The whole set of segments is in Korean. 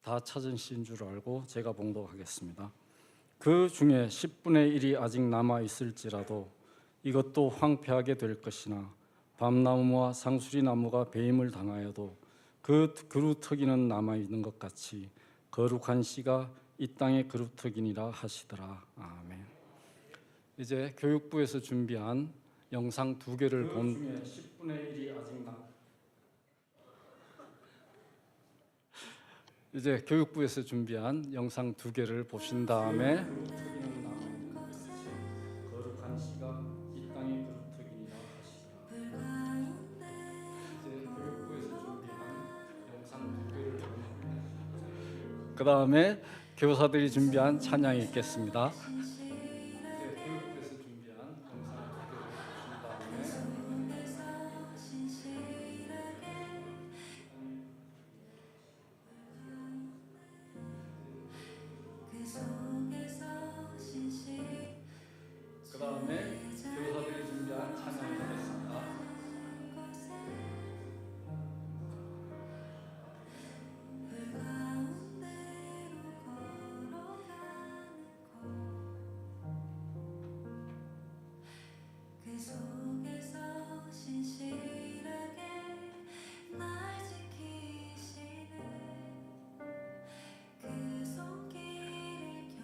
다 찾은 시인 줄 알고 제가 봉독하겠습니다. 그 중에 10분의 1이 아직 남아 있을지라도 이것도 황폐하게 될 것이나 밤나무와 상수리나무가 배임을 당하여도 그 그루터기는 남아 있는 것 같이 거룩한 씨가 이 땅의 그루터기니라 하시더라. 아멘. 이제 교육부에서 준비한 영상 2개를 본 중에 10분의 1이 아직 이제 교육부에서 준비한 영상 2개를 보신 다음에 거룩한 씨가 이 땅의 그루터기니라 하시더라. 이제 교육부에서 준비한 영상 2개를 보는 그 다음에 교사들이 준비한 찬양이 있겠습니다. 그 다음에 교사들이 준비한 찬양이 있겠습니다. 그 속에서 신실하게 날 지키시네 그 손길을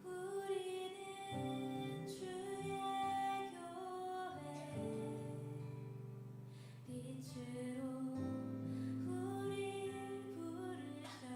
우리는 주의 교회 빛으로 우리를 부르셨네.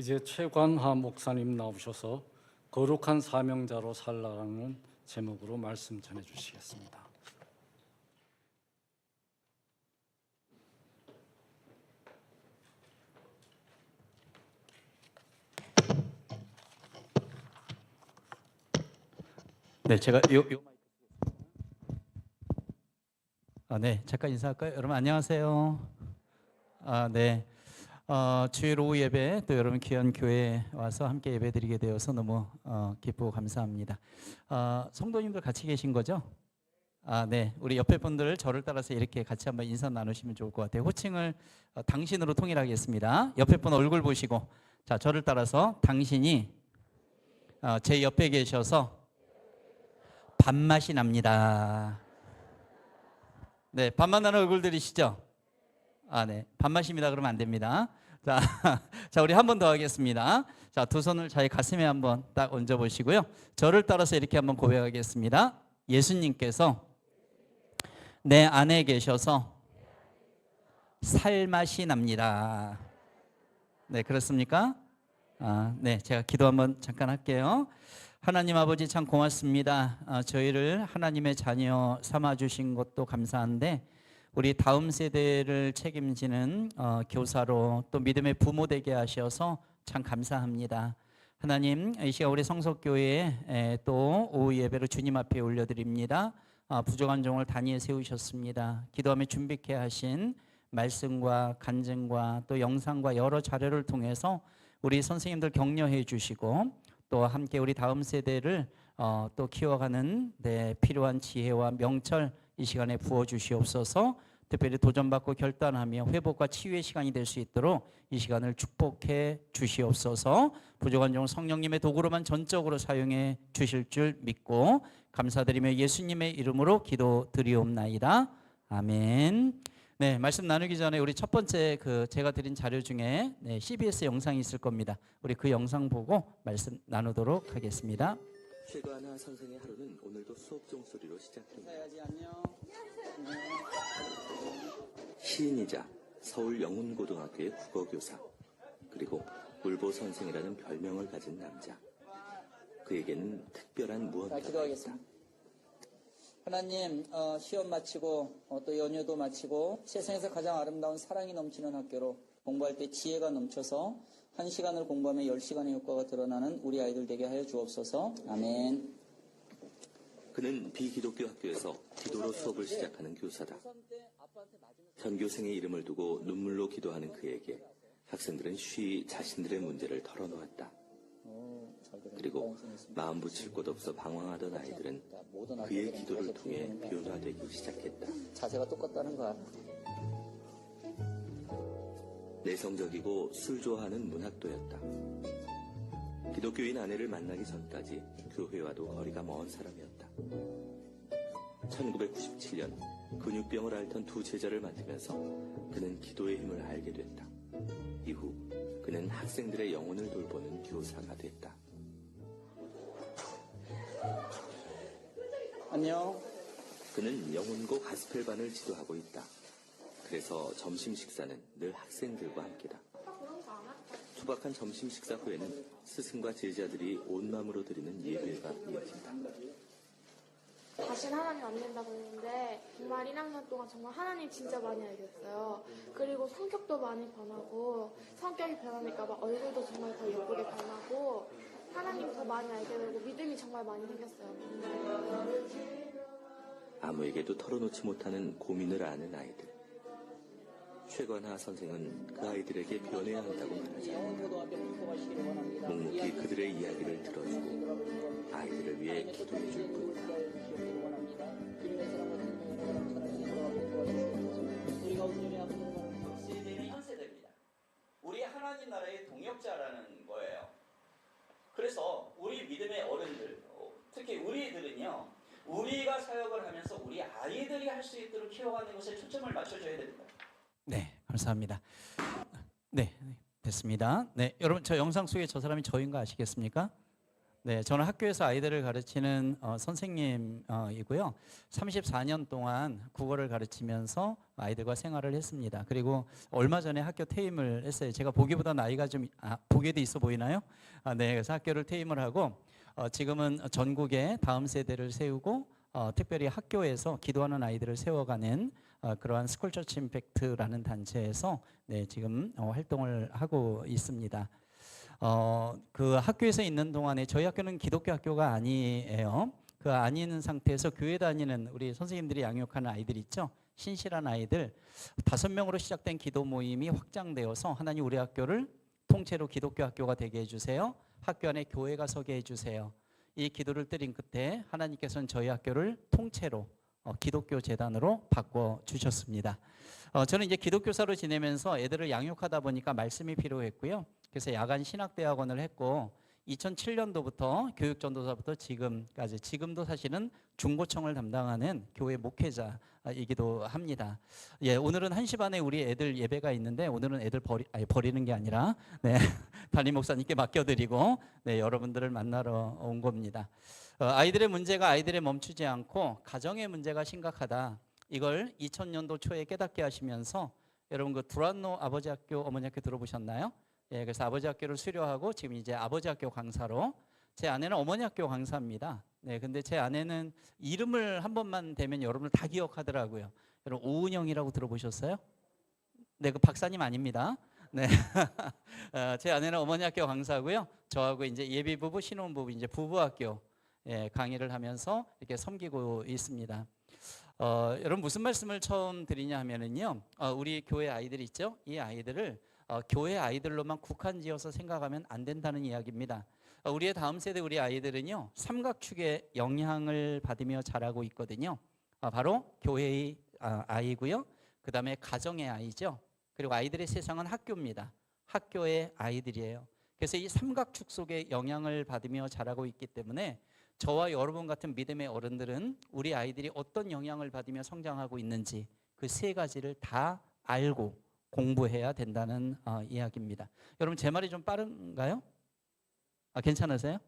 이제 최관하 목사님 나오셔서 거룩한 사명자로 살라라는 제목으로 말씀 전해 주시겠습니다. 네, 제가 네, 잠깐 인사할까요? 여러분 안녕하세요. 네, 주일 오후 예배 또 여러분 귀한 교회에 와서 함께 예배드리게 되어서 너무 기쁘고 감사합니다. 성도님들 같이 계신 거죠? 네, 우리 옆에 분들 저를 따라서 이렇게 같이 한번 인사 나누시면 좋을 것 같아요. 호칭을 당신으로 통일하겠습니다. 옆에 분 얼굴 보시고, 자, 저를 따라서 당신이 제 옆에 계셔서 밥맛이 납니다. 네, 밥맛 나는 얼굴들이시죠? 네, 밥맛입니다. 그러면 안 됩니다. 자, 자, 우리 한 번 더 하겠습니다. 자, 두 손을 자기 가슴에 한번 딱 얹어 보시고요. 저를 따라서 이렇게 한번 고백하겠습니다. 예수님께서 내 안에 계셔서 살맛이 납니다. 네, 그렇습니까? 네, 제가 기도 한번 잠깐 할게요. 하나님 아버지 참 고맙습니다. 저희를 하나님의 자녀 삼아 주신 것도 감사한데 우리 다음 세대를 책임지는 교사로 또 믿음의 부모 되게 하셔서 참 감사합니다. 하나님, 이 시간 우리 성석교회에 또 오후 예배로 주님 앞에 올려드립니다. 부족한 종을 단위에 세우셨습니다. 기도하며 준비케 하신 말씀과 간증과 또 영상과 여러 자료를 통해서 우리 선생님들 격려해 주시고 또 함께 우리 다음 세대를 또 키워가는 필요한 지혜와 명철 이 시간에 부어 주시옵소서. 특별히 도전받고 결단하며 회복과 치유의 시간이 될 수 있도록 이 시간을 축복해 주시옵소서. 부족한 종 성령님의 도구로만 전적으로 사용해 주실 줄 믿고 감사드리며 예수님의 이름으로 기도드리옵나이다. 아멘. 네, 말씀 나누기 전에 우리 첫 번째 제가 드린 자료 중에 CBS 영상이 있을 겁니다. 우리 그 영상 보고 말씀 나누도록 하겠습니다. 최관하 선생의 하루는 오늘도 수업 종소리로 시작됩니다. 시인이자 서울 영훈고등학교의 국어교사 그리고 울보 선생이라는 별명을 가진 남자. 그에게는 특별한 무언가가 있다. 하나님, 시험 마치고 또 연휴도 마치고 세상에서 가장 아름다운 사랑이 넘치는 학교로 공부할 때 지혜가 넘쳐서 1시간을 공부하면 10시간의 효과가 드러나는 우리 아이들 되게 하여 주옵소서. 아멘. 그는 비기독교 학교에서 기도로 수업을 시작하는 교사다. 전교생의 이름을 두고 눈물로 기도하는 그에게 학생들은 쉬이 자신들의 문제를 털어놓았다. 그리고 마음 붙일 곳 없어 방황하던 아이들은 그의 기도를 통해 변화되기 시작했다. 자세가 똑같다는 거야. 내성적이고 술 좋아하는 문학도였다. 기독교인 아내를 만나기 전까지 교회와도 거리가 먼 사람이었다. 1997년 근육병을 앓던 두 제자를 만지면서 그는 기도의 힘을 알게 됐다. 이후 그는 학생들의 영혼을 돌보는 교사가 됐다. 안녕. 그는 영혼고 가스펠반을 지도하고 있다. 그래서 점심 식사는 늘 학생들과 함께다. 소박한 점심 식사 후에는 스승과 제자들이 온 마음으로 드리는 예배가 이어진다. 다시는 하나님 안 된다고 했는데 정말 1학년 동안 정말 하나님 진짜 많이 알게 됐어요. 그리고 성격도 많이 변하고 성격이 변하니까 막 얼굴도 정말 더 예쁘게 변하고 하나님 더 많이 알게 되고 믿음이 정말 많이 생겼어요. 아무에게도 털어놓지 못하는 고민을 아는 아이들. 최관하 선생은 그 아이들에게 변해야 한다고 말하지 않는다. 묵묵히 그들의 이야기를 들어주고 아이들을 위해 기도해 줄 뿐이다. 세대는 현 세대입니다. 우리 하나님 나라의 동역자라는 거예요. 그래서 우리 믿음의 어른들, 특히 우리들은요, 우리가 사역을 하면서 우리 아이들이 할 수 있도록 키워가는 것에 초점을 맞춰줘야 됩니다. 네, 감사합니다. 네, 됐습니다. 네, 여러분 저 영상 속에 저 사람이 저인 거 아시겠습니까? 네, 저는 학교에서 아이들을 가르치는 선생님이고요. 34년 동안 국어를 가르치면서 아이들과 생활을 했습니다. 그리고 얼마 전에 학교 퇴임을 했어요. 제가 보기보다 나이가 좀 보기에도 있어 보이나요? 네, 그래서 학교를 퇴임을 하고 지금은 전국에 다음 세대를 세우고 특별히 학교에서 기도하는 아이들을 세워가는 그러한 스쿨처치 임팩트라는 단체에서 네, 지금 활동을 하고 있습니다. 그 학교에서 있는 동안에 저희 학교는 기독교 학교가 아니에요. 그 아닌 상태에서 교회 다니는 우리 선생님들이 양육하는 아이들 있죠. 신실한 아이들 5명으로 시작된 기도 모임이 확장되어서 하나님 우리 학교를 통째로 기독교 학교가 되게 해주세요. 학교 안에 교회가 서게 해주세요. 이 기도를 드린 끝에 하나님께서는 저희 학교를 통째로 기독교 재단으로 바꿔주셨습니다. 저는 이제 기독교사로 지내면서 애들을 양육하다 보니까 말씀이 필요했고요. 그래서 야간 신학대학원을 했고 2007년도부터 교육전도사부터 지금까지 지금도 사실은 중고청을 담당하는 교회 목회자이기도 합니다. 예, 오늘은 1시 반에 우리 애들 예배가 있는데 오늘은 애들 버리는 게 아니라 네, 담임 목사님께 맡겨드리고 네, 여러분들을 만나러 온 겁니다. 아이들의 문제가 아이들에 멈추지 않고 가정의 문제가 심각하다. 이걸 2000년도 초에 깨닫게 하시면서 여러분 그 두란노 아버지 학교 어머니 학교 들어보셨나요? 예, 그래서 아버지 학교를 수료하고 지금 이제 아버지 학교 강사로 제 아내는 어머니 학교 강사입니다. 네, 근데 제 아내는 이름을 한 번만 대면 여러분들 다 기억하더라고요. 여러분 오은영이라고 들어보셨어요? 네, 그 박사님 아닙니다. 네, 제 아내는 어머니 학교 강사고요. 저하고 이제 예비 부부, 신혼 부부 이제 부부 학교 강의를 하면서 이렇게 섬기고 있습니다. 여러분 무슨 말씀을 처음 드리냐 하면은요, 우리 교회 아이들 있죠? 이 아이들을 교회 아이들로만 국한지어서 생각하면 안 된다는 이야기입니다. 우리의 다음 세대 우리 아이들은요 삼각축의 영향을 받으며 자라고 있거든요. 바로 교회의 아이고요. 그 다음에 가정의 아이죠. 그리고 아이들의 세상은 학교입니다. 학교의 아이들이에요. 그래서 이 삼각축 속에 영향을 받으며 자라고 있기 때문에 저와 여러분 같은 믿음의 어른들은 우리 아이들이 어떤 영향을 받으며 성장하고 있는지 그 세 가지를 다 알고 공부해야 된다는 이야기입니다. 여러분 제 말이 좀 빠른가요? 괜찮으세요?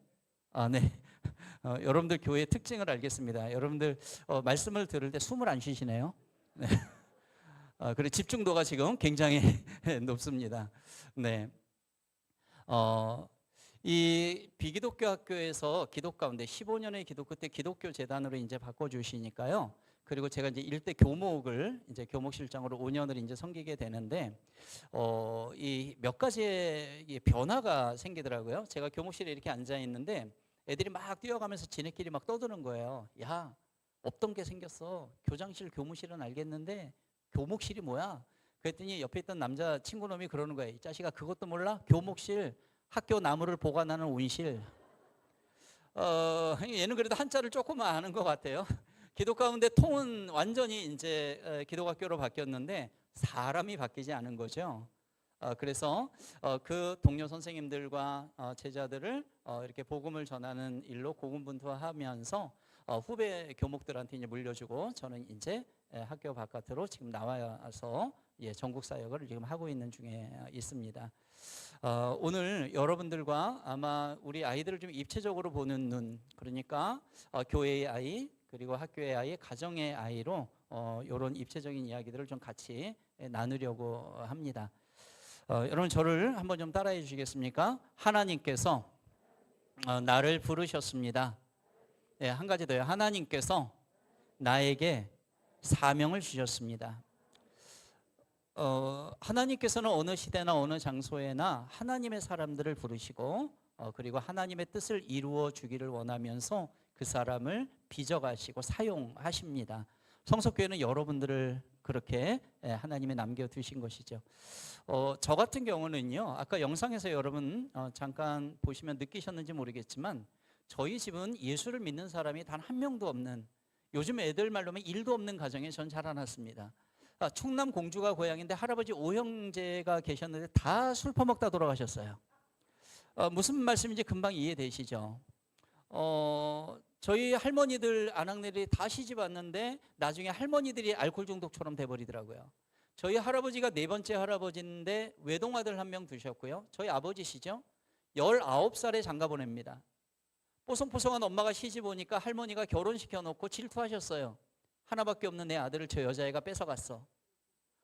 네. 여러분들 교회의 특징을 알겠습니다. 여러분들 말씀을 들을 때 숨을 안 쉬시네요. 네. 그리고 집중도가 지금 굉장히 높습니다. 네. 이 비기독교 학교에서 기독 가운데 15년의 기독 그때 기독교 재단으로 이제 바꿔주시니까요. 그리고 제가 이제 일대 교목을 이제 교목실장으로 5년을 이제 섬기게 되는데 이 몇 가지의 변화가 생기더라고요. 제가 교목실에 이렇게 앉아 있는데 애들이 막 뛰어가면서 지네끼리 막 떠드는 거예요. 야, 없던 게 생겼어. 교장실, 교무실은 알겠는데 교목실이 뭐야? 그랬더니 옆에 있던 남자 친구놈이 그러는 거예요. 이 자식아 그것도 몰라? 교목실, 학교 나무를 보관하는 온실. 얘는 그래도 한자를 조금만 아는 것 같아요. 기독 가운데 통은 완전히 이제 기독학교로 바뀌었는데 사람이 바뀌지 않은 거죠. 그래서 그 동료 선생님들과 제자들을 이렇게 복음을 전하는 일로 고군분투하면서 후배 교목들한테 이제 물려주고 저는 이제 학교 바깥으로 지금 나와서 전국 사역을 지금 하고 있는 중에 있습니다. 오늘 여러분들과 아마 우리 아이들을 좀 입체적으로 보는 눈, 그러니까 교회의 아이 그리고 학교의 아이, 가정의 아이로 이런 입체적인 이야기들을 좀 같이 나누려고 합니다. 여러분 저를 한번 좀 따라해 주시겠습니까? 하나님께서 나를 부르셨습니다. 네, 한 가지 더요. 하나님께서 나에게 사명을 주셨습니다. 하나님께서는 어느 시대나 어느 장소에나 하나님의 사람들을 부르시고 그리고 하나님의 뜻을 이루어 주기를 원하면서 그 사람을 빚어가시고 사용하십니다. 성석교회는 여러분들을 그렇게 하나님이 남겨두신 것이죠. 저 같은 경우는요, 아까 영상에서 여러분 잠깐 보시면 느끼셨는지 모르겠지만 저희 집은 예수를 믿는 사람이 단 한 명도 없는, 요즘 애들 말로면 일도 없는 가정에 전 자라났습니다. 충남 공주가 고향인데 할아버지 5형제가 계셨는데 다 술 퍼먹다 돌아가셨어요. 무슨 말씀인지 금방 이해되시죠? 저희 할머니들 아낙네들이 다 시집 왔는데 나중에 할머니들이 알코올 중독처럼 돼버리더라고요. 저희 할아버지가 4번째 할아버지인데 외동아들 1명 두셨고요. 저희 아버지시죠? 19살에 장가 보냅니다. 뽀송뽀송한 엄마가 시집 오니까 할머니가 결혼시켜 놓고 질투하셨어요. 하나밖에 없는 내 아들을 저 여자애가 뺏어갔어.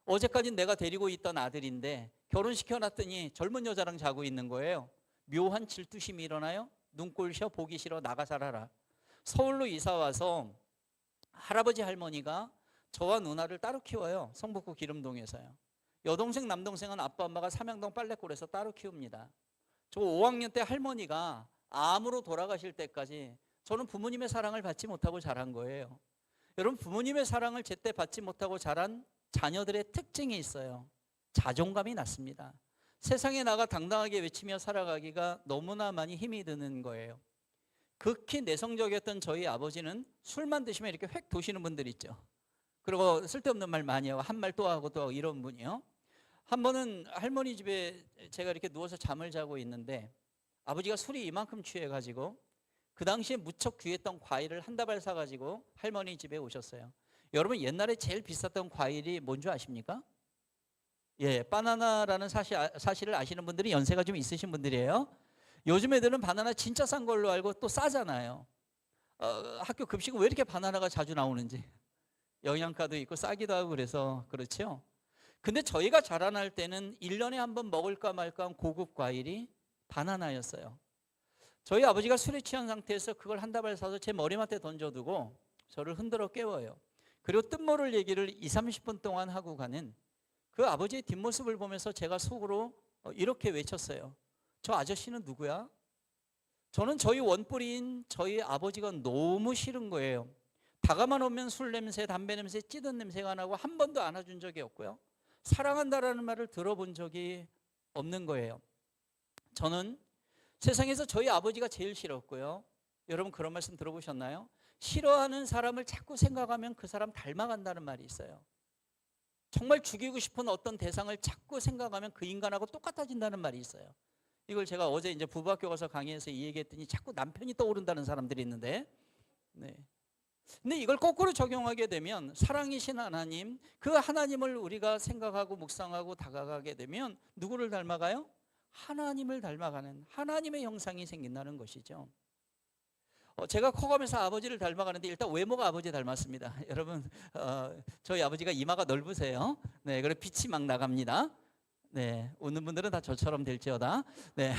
어제까지 내가 데리고 있던 아들인데 결혼시켜 놨더니 젊은 여자랑 자고 있는 거예요. 묘한 질투심이 일어나요. 눈꼴 쉬어 보기 싫어 나가 살아라. 서울로 이사 와서 할아버지 할머니가 저와 누나를 따로 키워요. 성북구 기름동에서요. 여동생 남동생은 아빠 엄마가 삼양동 빨래골에서 따로 키웁니다. 저 5학년 때 할머니가 암으로 돌아가실 때까지 저는 부모님의 사랑을 받지 못하고 자란 거예요. 여러분, 부모님의 사랑을 제때 받지 못하고 자란 자녀들의 특징이 있어요. 자존감이 낮습니다. 세상에 나가 당당하게 외치며 살아가기가 너무나 많이 힘이 드는 거예요. 극히 내성적이었던 저희 아버지는 술만 드시면 이렇게 획 도시는 분들 있죠. 그리고 쓸데없는 말 많이 하고 한 말 또 하고 또 이런 분이요. 한 번은 할머니 집에 제가 이렇게 누워서 잠을 자고 있는데 아버지가 술이 이만큼 취해가지고 그 당시에 무척 귀했던 과일을 한 다발 사가지고 할머니 집에 오셨어요. 여러분, 옛날에 제일 비쌌던 과일이 뭔지 아십니까? 예, 바나나라는 사실을 아시는 분들이 연세가 좀 있으신 분들이에요. 요즘 애들은 바나나 진짜 싼 걸로 알고 또 싸잖아요. 학교 급식은 왜 이렇게 바나나가 자주 나오는지. 영양가도 있고 싸기도 하고 그래서 그렇죠. 근데 저희가 자라날 때는 1년에 한 번 먹을까 말까 한 고급 과일이 바나나였어요. 저희 아버지가 술에 취한 상태에서 그걸 한 다발 사서 제 머리맡에 던져두고 저를 흔들어 깨워요. 그리고 뜻모를 얘기를 20-30분 동안 하고 가는 그 아버지의 뒷모습을 보면서 제가 속으로 이렇게 외쳤어요. 저 아저씨는 누구야? 저는 저희 원뿌리인 저희 아버지가 너무 싫은 거예요. 다가만 오면 술 냄새, 담배 냄새, 찌든 냄새가 나고 한 번도 안아준 적이 없고요. 사랑한다라는 말을 들어본 적이 없는 거예요. 저는 세상에서 저희 아버지가 제일 싫었고요. 여러분, 그런 말씀 들어보셨나요? 싫어하는 사람을 자꾸 생각하면 그 사람 닮아간다는 말이 있어요. 정말 죽이고 싶은 어떤 대상을 자꾸 생각하면 그 인간하고 똑같아진다는 말이 있어요. 이걸 제가 어제 이제 부부학교 가서 강의해서 이 얘기했더니 자꾸 남편이 떠오른다는 사람들이 있는데, 네. 근데 이걸 거꾸로 적용하게 되면 사랑이신 하나님, 그 하나님을 우리가 생각하고 묵상하고 다가가게 되면 누구를 닮아가요? 하나님을 닮아가는 하나님의 형상이 생긴다는 것이죠. 제가 커가면서 아버지를 닮아가는데 일단 외모가 아버지 닮았습니다. 여러분, 저희 아버지가 이마가 넓으세요. 네, 그래 빛이 막 나갑니다. 네, 웃는 분들은 다 저처럼 될지어다. 네,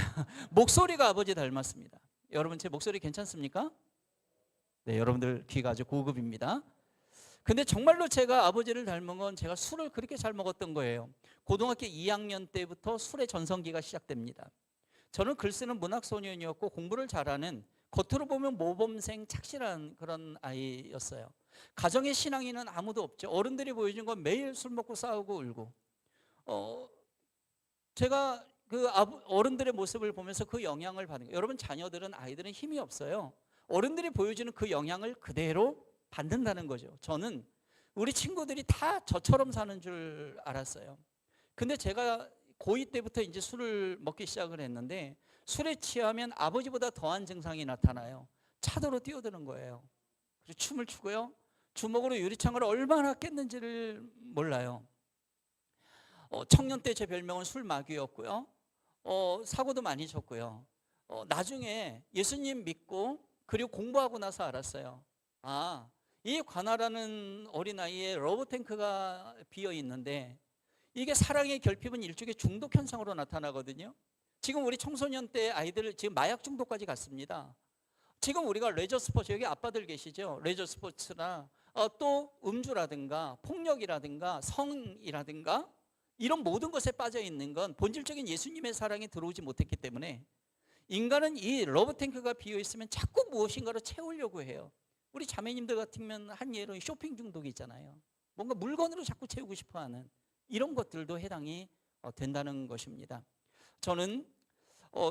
목소리가 아버지 닮았습니다. 여러분, 제 목소리 괜찮습니까? 네, 여러분들 귀가 아주 고급입니다. 근데 정말로 제가 아버지를 닮은 건 제가 술을 그렇게 잘 먹었던 거예요. 고등학교 2학년 때부터 술의 전성기가 시작됩니다. 저는 글 쓰는 문학소년이었고 공부를 잘하는, 겉으로 보면 모범생 착실한 그런 아이였어요. 가정에 신앙인은 아무도 없죠. 어른들이 보여준 건 매일 술 먹고 싸우고 울고. 제가 그 어른들의 모습을 보면서 그 영향을 받는 거예요. 여러분, 자녀들은, 아이들은 힘이 없어요. 어른들이 보여주는 그 영향을 그대로 받는다는 거죠. 저는 우리 친구들이 다 저처럼 사는 줄 알았어요. 근데 제가 고2 때부터 이제 술을 먹기 시작을 했는데 술에 취하면 아버지보다 더한 증상이 나타나요. 차도로 뛰어드는 거예요. 그래서 춤을 추고요. 주먹으로 유리창을 얼마나 깼는지를 몰라요. 청년 때 제 별명은 술마귀였고요. 사고도 많이 쳤고요. 나중에 예수님 믿고 그리고 공부하고 나서 알았어요. 이 관아라는 어린아이에 러브탱크가 비어 있는데 이게 사랑의 결핍은 일종의 중독 현상으로 나타나거든요. 지금 우리 청소년 때 아이들 지금 마약 중독까지 갔습니다. 지금 우리가 레저 스포츠, 여기 아빠들 계시죠? 레저 스포츠나 또 음주라든가 폭력이라든가 성이라든가 이런 모든 것에 빠져 있는 건 본질적인 예수님의 사랑이 들어오지 못했기 때문에 인간은 이 러브탱크가 비어있으면 자꾸 무엇인가로 채우려고 해요. 우리 자매님들 같으면 한 예로 쇼핑 중독이 있잖아요. 뭔가 물건으로 자꾸 채우고 싶어하는 이런 것들도 해당이 된다는 것입니다. 저는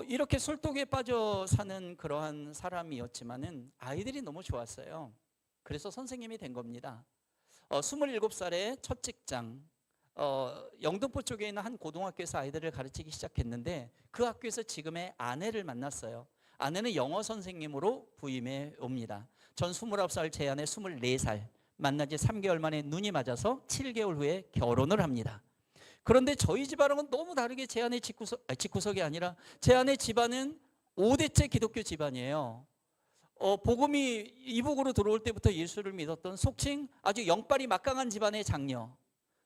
이렇게 술독에 빠져 사는 그러한 사람이었지만은 아이들이 너무 좋았어요. 그래서 선생님이 된 겁니다. 27살에 첫 직장, 영등포 쪽에 있는 한 고등학교에서 아이들을 가르치기 시작했는데 그 학교에서 지금의 아내를 만났어요. 아내는 영어 선생님으로 부임해 옵니다. 전 29살, 제 아내 24살. 만난 지 3개월 만에 눈이 맞아서 7개월 후에 결혼을 합니다. 그런데 저희 집안하고는 너무 다르게 제 아내 집구석이 아니라 제 아내 집안은 5대째 기독교 집안이에요. 복음이 이북으로 들어올 때부터 예수를 믿었던 속칭 아주 영빨이 막강한 집안의 장녀,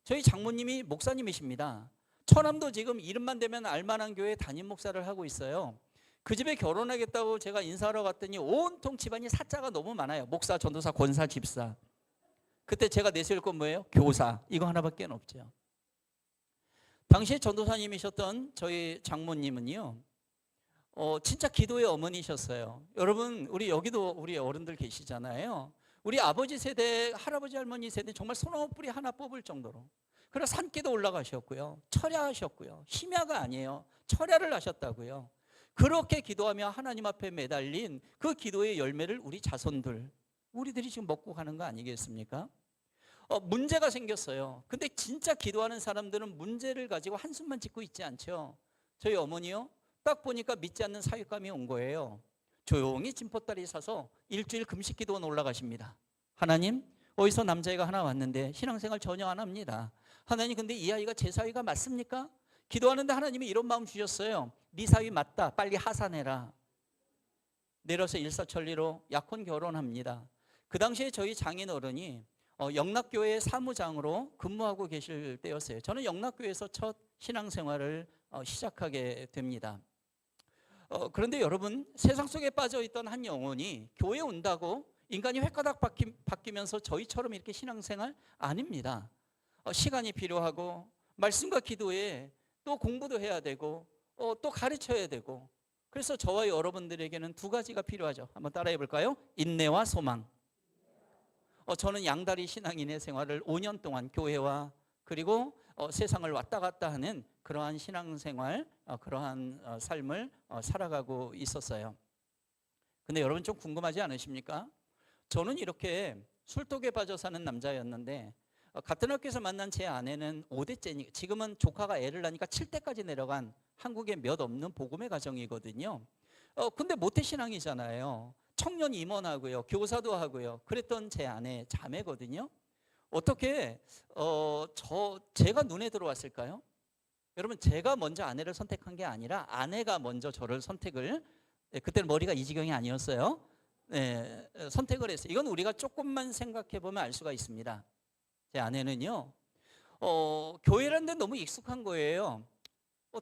저희 장모님이 목사님이십니다. 처남도 지금 이름만 대면 알만한 교회 담임 목사를 하고 있어요. 그 집에 결혼하겠다고 제가 인사하러 갔더니 온통 집안이 사자가 너무 많아요. 목사, 전도사, 권사, 집사. 그때 제가 내세울 건 뭐예요? 교사. 이거 하나밖에 없죠. 당시에 전도사님이셨던 저희 장모님은요, 진짜 기도의 어머니셨어요. 여러분, 우리 여기도 우리 어른들 계시잖아요. 우리 아버지 세대, 할아버지 할머니 세대 정말 소나무 뿌리 하나 뽑을 정도로. 그래서 산기도 올라가셨고요, 철야하셨고요. 심야가 아니에요, 철야를 하셨다고요. 그렇게 기도하며 하나님 앞에 매달린 그 기도의 열매를 우리 자손들, 우리들이 지금 먹고 가는 거 아니겠습니까? 문제가 생겼어요. 근데 진짜 기도하는 사람들은 문제를 가지고 한숨만 짓고 있지 않죠. 저희 어머니요, 딱 보니까 믿지 않는 사윗감이 온 거예요. 조용히 진포다리 사서 일주일 금식 기도원 올라가십니다. 하나님, 어디서 남자애가 하나 왔는데 신앙생활 전혀 안 합니다. 하나님, 근데 이 아이가 제 사위가 맞습니까? 기도하는데 하나님이 이런 마음 주셨어요. 네 사위 맞다, 빨리 하산해라. 내려서 일사천리로 약혼 결혼합니다. 그 당시에 저희 장인어른이 영락교회 사무장으로 근무하고 계실 때였어요. 저는 영락교회에서 첫 신앙생활을 시작하게 됩니다. 그런데 여러분, 세상 속에 빠져있던 한 영혼이 교회에 온다고 인간이 획가닥 바뀌면서 저희처럼 이렇게 신앙생활 아닙니다. 시간이 필요하고 말씀과 기도에 또 공부도 해야 되고 또 가르쳐야 되고, 그래서 저와 여러분들에게는 두 가지가 필요하죠. 한번 따라해 볼까요? 인내와 소망. 저는 양다리 신앙인의 생활을 5년 동안 교회와 그리고 세상을 왔다 갔다 하는 그러한 신앙생활, 그러한 삶을 살아가고 있었어요. 근데 여러분, 좀 궁금하지 않으십니까? 저는 이렇게 술독에 빠져 사는 남자였는데 같은 학교에서 만난 제 아내는 5대째니 지금은 조카가 애를 낳으니까 7대까지 내려간 한국에 몇 없는 복음의 가정이거든요. 근데 모태신앙이잖아요. 청년 임원하고요, 교사도 하고요. 그랬던 제 아내 자매거든요. 어떻게 제가 눈에 들어왔을까요? 여러분, 제가 먼저 아내를 선택한 게 아니라 아내가 먼저 저를 선택을, 그때는 머리가 이 지경이 아니었어요. 선택을 했어요. 이건 우리가 조금만 생각해 보면 알 수가 있습니다. 제 아내는요, 교회라는 데 너무 익숙한 거예요.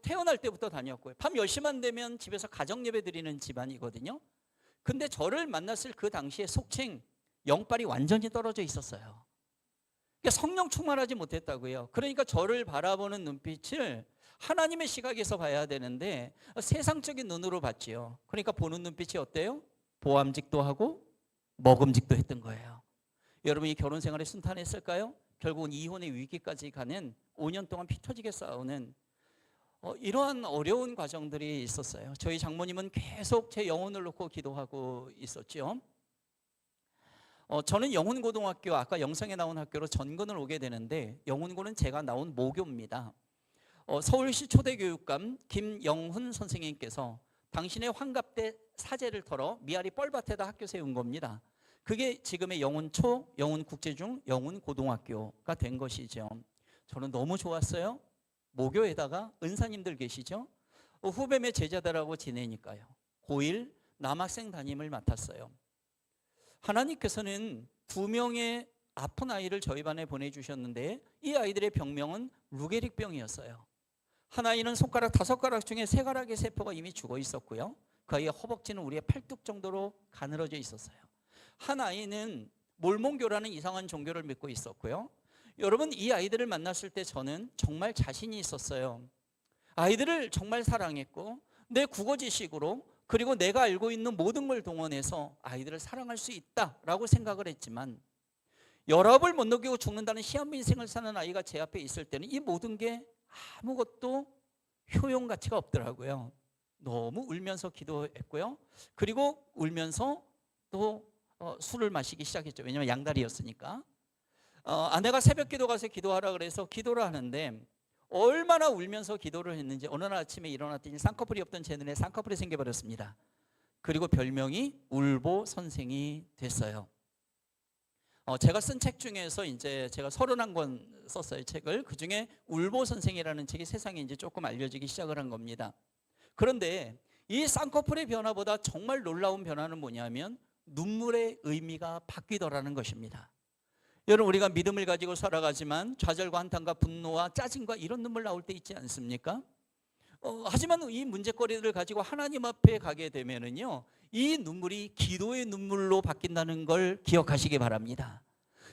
태어날 때부터 다녔고요. 밤 10시만 되면 집에서 가정예배 드리는 집안이거든요. 근데 저를 만났을 그 당시에 속칭 영빨이 완전히 떨어져 있었어요. 그러니까 성령 충만하지 못했다고요. 그러니까 저를 바라보는 눈빛을 하나님의 시각에서 봐야 되는데 세상적인 눈으로 봤지요. 그러니까 보는 눈빛이 어때요? 보암직도 하고 먹음직도 했던 거예요. 여러분, 이 결혼 생활이 순탄했을까요? 결국은 이혼의 위기까지 가는 5년 동안 피 터지게 싸우는 이러한 어려운 과정들이 있었어요. 저희 장모님은 계속 제 영혼을 놓고 기도하고 있었죠. 저는 영훈고등학교, 아까 영상에 나온 학교로 전근을 오게 되는데, 영훈고는 제가 나온 모교입니다. 서울시 초대교육감 김영훈 선생님께서 당신의 환갑 때 사제를 털어 미아리 뻘밭에다 학교 세운 겁니다. 그게 지금의 영훈초, 영훈국제중, 영훈고등학교가 된 것이죠. 저는 너무 좋았어요. 모교에다가 은사님들 계시죠? 후배의 제자들하고 지내니까요. 고1 남학생 담임을 맡았어요. 하나님께서는 2명의 아픈 아이를 저희 반에 보내주셨는데 이 아이들의 병명은 루게릭병이었어요. 한 아이는 손가락 5가락 중에 3가락의 세포가 이미 죽어 있었고요. 그 아이의 허벅지는 우리의 팔뚝 정도로 가늘어져 있었어요. 한 아이는 몰몬교라는 이상한 종교를 믿고 있었고요. 여러분, 이 아이들을 만났을 때 저는 정말 자신이 있었어요. 아이들을 정말 사랑했고 내 국어 지식으로, 그리고 내가 알고 있는 모든 걸 동원해서 아이들을 사랑할 수 있다라고 생각을 했지만, 열압을 못 넘기고 죽는다는 희한한 인생을 사는 아이가 제 앞에 있을 때는 이 모든 게 아무것도 효용 가치가 없더라고요. 너무 울면서 기도했고요. 그리고 울면서 또 술을 마시기 시작했죠. 왜냐하면 양다리였으니까. 아내가 새벽 기도 가서 기도하라 그래서 기도를 하는데 얼마나 울면서 기도를 했는지 어느 날 아침에 일어났더니 쌍꺼풀이 없던 제 눈에 쌍꺼풀이 생겨버렸습니다. 그리고 별명이 울보 선생이 됐어요. 제가 쓴 책 중에서 이제 제가 31권 썼어요, 책을. 그 중에 울보 선생이라는 책이 세상에 이제 조금 알려지기 시작을 한 겁니다. 그런데 이 쌍꺼풀의 변화보다 정말 놀라운 변화는 뭐냐면 눈물의 의미가 바뀌더라는 것입니다. 여러분, 우리가 믿음을 가지고 살아가지만 좌절과 한탄과 분노와 짜증과 이런 눈물 나올 때 있지 않습니까? 하지만 이 문제거리들을 가지고 하나님 앞에 가게 되면은요, 이 눈물이 기도의 눈물로 바뀐다는 걸 기억하시기 바랍니다.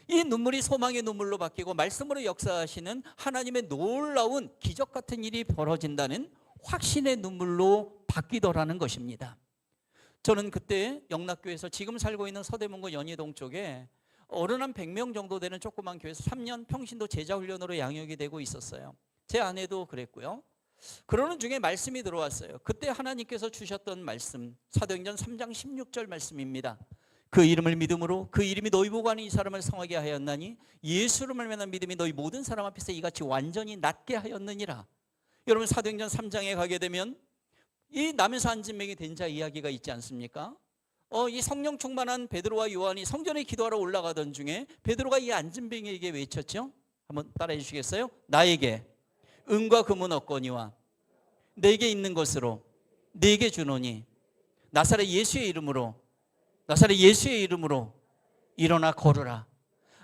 이 눈물이 소망의 눈물로 바뀌고 말씀으로 역사하시는 하나님의 놀라운 기적 같은 일이 벌어진다는 확신의 눈물로 바뀌더라는 것입니다. 저는 그때 영락교에서 지금 살고 있는 서대문구 연희동 쪽에 어른 한 100명 정도 되는 조그만 교회에서 3년 평신도 제자훈련으로 양육이 되고 있었어요. 제 아내도 그랬고요. 그러는 중에 말씀이 들어왔어요. 그때 하나님께서 주셨던 말씀, 사도행전 3장 16절 말씀입니다. 그 이름을 믿음으로 그 이름이 너희 보고 하는 이 사람을 성하게 하였나니 예수를 말미암은 믿음이 너희 모든 사람 앞에서 이같이 완전히 낫게 하였느니라. 여러분, 사도행전 3장에 가게 되면 이 남에서 안진병이 된 자 이야기가 있지 않습니까? 이 성령 충만한 베드로와 요한이 성전에 기도하러 올라가던 중에 베드로가 이 안진병에게 외쳤죠. 한번 따라해 주시겠어요? 나에게 은과 금은 없거니와 내게 있는 것으로 내게 주노니 나사렛 예수의 이름으로 일어나 걸으라.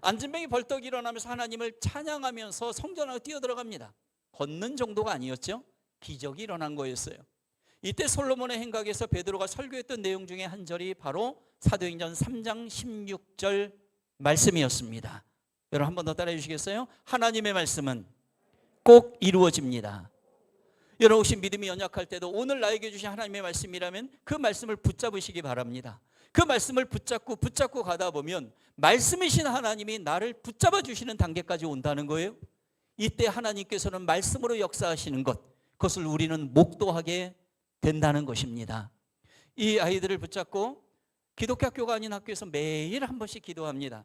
안진병이 벌떡 일어나면서 하나님을 찬양하면서 성전 안으로 뛰어들어갑니다. 걷는 정도가 아니었죠. 기적이 일어난 거였어요. 이때 솔로몬의 행각에서 베드로가 설교했던 내용 중에 한 절이 바로 사도행전 3장 16절 말씀이었습니다. 여러분, 한 번 더 따라해 주시겠어요? 하나님의 말씀은 꼭 이루어집니다. 여러분, 혹시 믿음이 연약할 때도 오늘 나에게 주신 하나님의 말씀이라면 그 말씀을 붙잡으시기 바랍니다. 그 말씀을 붙잡고 가다 보면 말씀이신 하나님이 나를 붙잡아 주시는 단계까지 온다는 거예요. 이때 하나님께서는 말씀으로 역사하시는 그것을 우리는 목도하게 된다는 것입니다. 이 아이들을 붙잡고 기독교 학교가 아닌 학교에서 매일 한 번씩 기도합니다.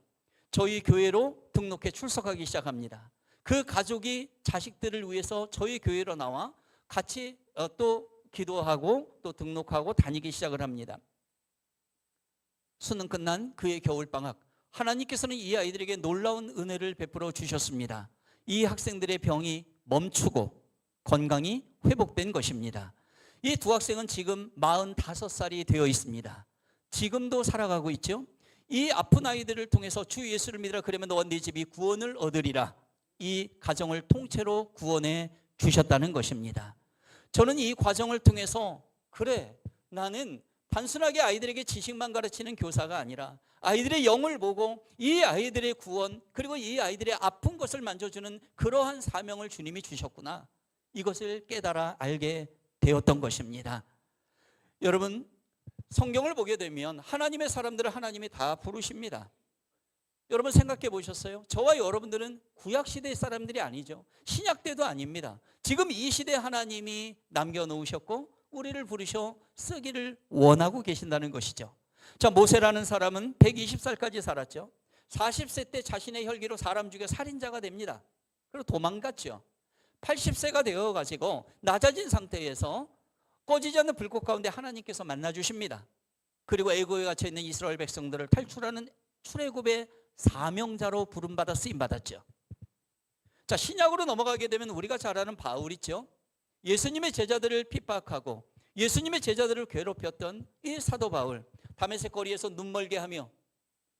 저희 교회로 등록해 출석하기 시작합니다. 그 가족이 자식들을 위해서 저희 교회로 나와 같이 또 기도하고 또 등록하고 다니기 시작을 합니다. 수능 끝난 그의 겨울방학, 하나님께서는 이 아이들에게 놀라운 은혜를 베풀어 주셨습니다. 이 학생들의 병이 멈추고 건강이 회복된 것입니다. 이 두 학생은 지금 45살이 되어 있습니다. 지금도 살아가고 있죠. 이 아픈 아이들을 통해서 주 예수를 믿으라 그러면 너와 네 집이 구원을 얻으리라. 이 가정을 통째로 구원해 주셨다는 것입니다. 저는 이 과정을 통해서 그래, 나는 단순하게 아이들에게 지식만 가르치는 교사가 아니라 아이들의 영을 보고 이 아이들의 구원, 그리고 이 아이들의 아픈 것을 만져주는 그러한 사명을 주님이 주셨구나, 이것을 깨달아 알게 되었던 것입니다. 여러분, 성경을 보게 되면 하나님의 사람들을 하나님이 다 부르십니다. 여러분, 생각해 보셨어요? 저와 여러분들은 구약시대의 사람들이 아니죠. 신약때도 아닙니다. 지금 이 시대에 하나님이 남겨놓으셨고 우리를 부르셔 쓰기를 원하고 계신다는 것이죠. 자, 모세라는 사람은 120살까지 살았죠. 40세 때 자신의 혈기로 사람 죽여 살인자가 됩니다. 그리고 도망갔죠. 80세가 되어가지고 낮아진 상태에서 꺼지지 않는 불꽃 가운데 하나님께서 만나주십니다. 그리고 애고에 갇혀있는 이스라엘 백성들을 탈출하는 출애굽의 사명자로 부름받아 쓰임받았죠. 자, 신약으로 넘어가게 되면 우리가 잘 아는 바울 있죠. 예수님의 제자들을 핍박하고 예수님의 제자들을 괴롭혔던 이 사도 바울, 다메섹 거리에서 눈 멀게 하며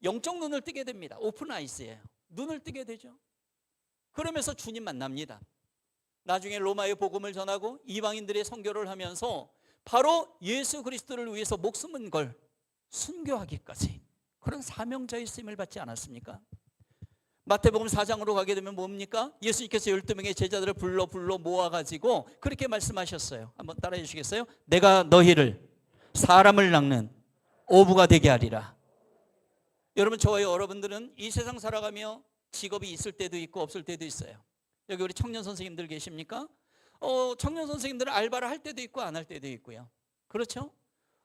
영적 눈을 뜨게 됩니다. 오픈 아이스예요. 눈을 뜨게 되죠. 그러면서 주님 만납니다. 나중에 로마의 복음을 전하고 이방인들의 선교를 하면서 바로 예수 그리스도를 위해서 목숨을 걸 순교하기까지 그런 사명자의 쓰임을 받지 않았습니까? 마태복음 4장으로 가게 되면 뭡니까? 예수님께서 12명의 제자들을 불러 모아가지고 그렇게 말씀하셨어요. 한번 따라해 주시겠어요? 내가 너희를 사람을 낚는 어부가 되게 하리라. 여러분, 저와 여러분들은 이 세상 살아가며 직업이 있을 때도 있고 없을 때도 있어요. 여기 우리 청년 선생님들 계십니까? 청년 선생님들은 알바를 할 때도 있고 안 할 때도 있고요. 그렇죠?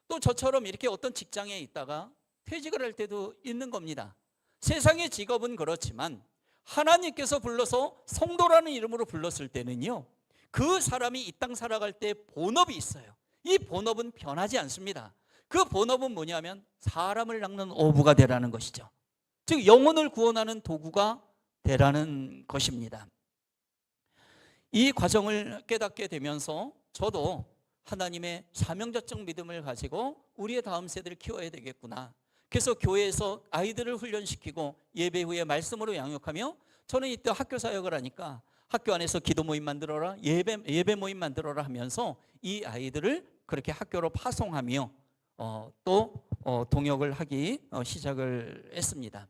또 저처럼 이렇게 어떤 직장에 있다가 퇴직을 할 때도 있는 겁니다. 세상의 직업은 그렇지만 하나님께서 불러서 성도라는 이름으로 불렀을 때는요, 그 사람이 이 땅 살아갈 때 본업이 있어요. 이 본업은 변하지 않습니다. 그 본업은 뭐냐면 사람을 낚는 어부가 되라는 것이죠. 즉 영혼을 구원하는 도구가 되라는 것입니다. 이 과정을 깨닫게 되면서 저도 하나님의 사명자적 믿음을 가지고 우리의 다음 세대를 키워야 되겠구나. 그래서 교회에서 아이들을 훈련시키고 예배 후에 말씀으로 양육하며 저는 이때 학교 사역을 하니까 학교 안에서 기도 모임 만들어라, 예배 모임 만들어라 하면서 이 아이들을 그렇게 학교로 파송하며 또 동역을 하기 시작을 했습니다.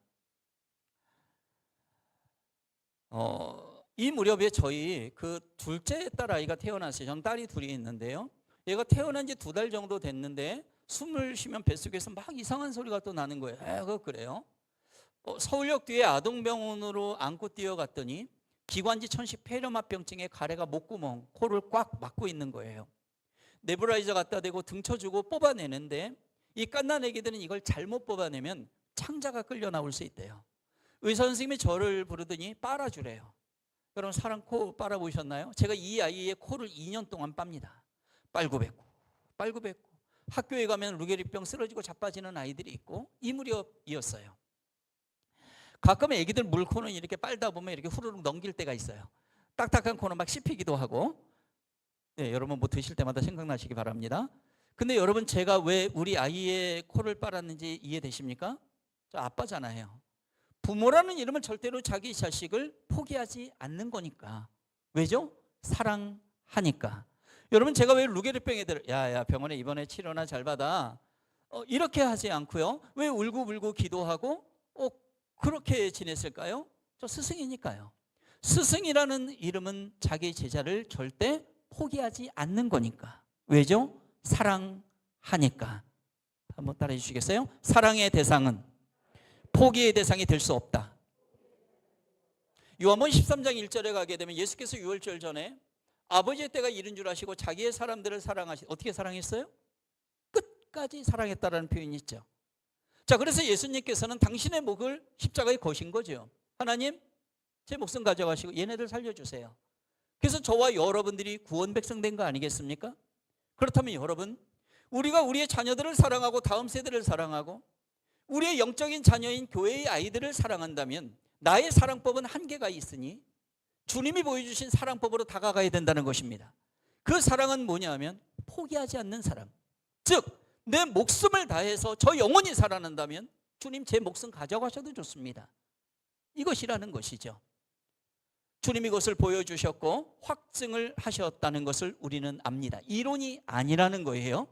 이 무렵에 저희 그 둘째 딸 아이가 태어났어요. 전 딸이 둘이 있는데요. 얘가 태어난 지 2달 정도 됐는데 숨을 쉬면 뱃속에서 막 이상한 소리가 또 나는 거예요. 그래요? 서울역 뒤에 아동병원으로 안고 뛰어갔더니 기관지 천식 폐렴합병증에 가래가 목구멍, 코를 꽉 막고 있는 거예요. 네브라이저 갖다 대고 등쳐주고 뽑아내는데 이 갓난애기들은 이걸 잘못 뽑아내면 창자가 끌려 나올 수 있대요. 의사 선생님이 저를 부르더니 빨아주래요. 여러분 사람 코 빨아보셨나요? 제가 이 아이의 코를 2년 동안 빱니다. 빨고 뱉고 빨고 뱉고. 학교에 가면 루게리병 쓰러지고 자빠지는 아이들이 있고 이 무렵이었어요. 가끔 애기들 물코는 이렇게 빨다 보면 이렇게 후루룩 넘길 때가 있어요. 딱딱한 코는 막 씹히기도 하고. 네, 여러분 뭐 드실 때마다 생각나시기 바랍니다. 근데 여러분 제가 왜 우리 아이의 코를 빨았는지 이해되십니까? 저 아빠잖아요. 부모라는 이름은 절대로 자기 자식을 포기하지 않는 거니까. 왜죠? 사랑하니까. 여러분 제가 왜 루게리병 애들 야 병원에 입원해 치료나 잘 받아 이렇게 하지 않고요. 왜 울고불고 기도하고 그렇게 지냈을까요? 저 스승이니까요. 스승이라는 이름은 자기 제자를 절대 포기하지 않는 거니까. 왜죠? 사랑하니까. 한번 따라해 주시겠어요? 사랑의 대상은 포기의 대상이 될 수 없다. 요한복음 13장 1절에 가게 되면 예수께서 유월절 전에 아버지의 때가 이른 줄 아시고 자기의 사람들을 어떻게 사랑했어요? 끝까지 사랑했다라는 표현이 있죠. 자, 그래서 예수님께서는 당신의 목을 십자가에 거신 거죠. 하나님, 제 목숨 가져가시고 얘네들 살려주세요. 그래서 저와 여러분들이 구원 백성 된 거 아니겠습니까? 그렇다면 여러분, 우리가 우리의 자녀들을 사랑하고 다음 세대를 사랑하고 우리의 영적인 자녀인 교회의 아이들을 사랑한다면 나의 사랑법은 한계가 있으니 주님이 보여주신 사랑법으로 다가가야 된다는 것입니다. 그 사랑은 뭐냐면 포기하지 않는 사랑. 즉 내 목숨을 다해서 저 영혼이 살아난다면 주님 제 목숨 가져가셔도 좋습니다. 이것이라는 것이죠. 주님이 그것을 보여주셨고 확증을 하셨다는 것을 우리는 압니다. 이론이 아니라는 거예요.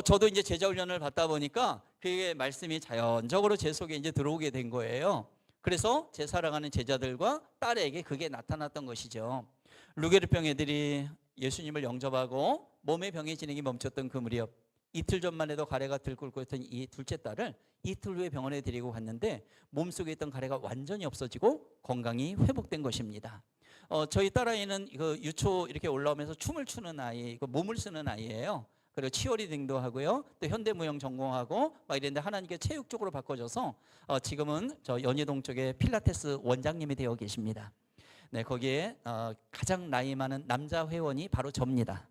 저도 이제 제자 훈련을 받다 보니까 그게 말씀이 자연적으로 제 속에 이제 들어오게 된 거예요. 그래서 제 사랑하는 제자들과 딸에게 그게 나타났던 것이죠. 루게리병 애들이 예수님을 영접하고 몸의 병의 진행이 멈췄던 그 무렵, 이틀 전만 해도 가래가 들끓고 있던 이 둘째 딸을 이틀 후에 병원에 데리고 갔는데 몸속에 있던 가래가 완전히 없어지고 건강이 회복된 것입니다. 저희 딸아이는 그 유초 이렇게 올라오면서 춤을 추는 아이, 몸을 쓰는 아이예요. 그리고 치어리딩도 하고요. 또 현대무용 전공하고 막 이랬는데 하나님께 체육 쪽으로 바꿔줘서 지금은 저 연희동 쪽에 필라테스 원장님이 되어 계십니다. 네, 거기에 가장 나이 많은 남자 회원이 바로 접니다.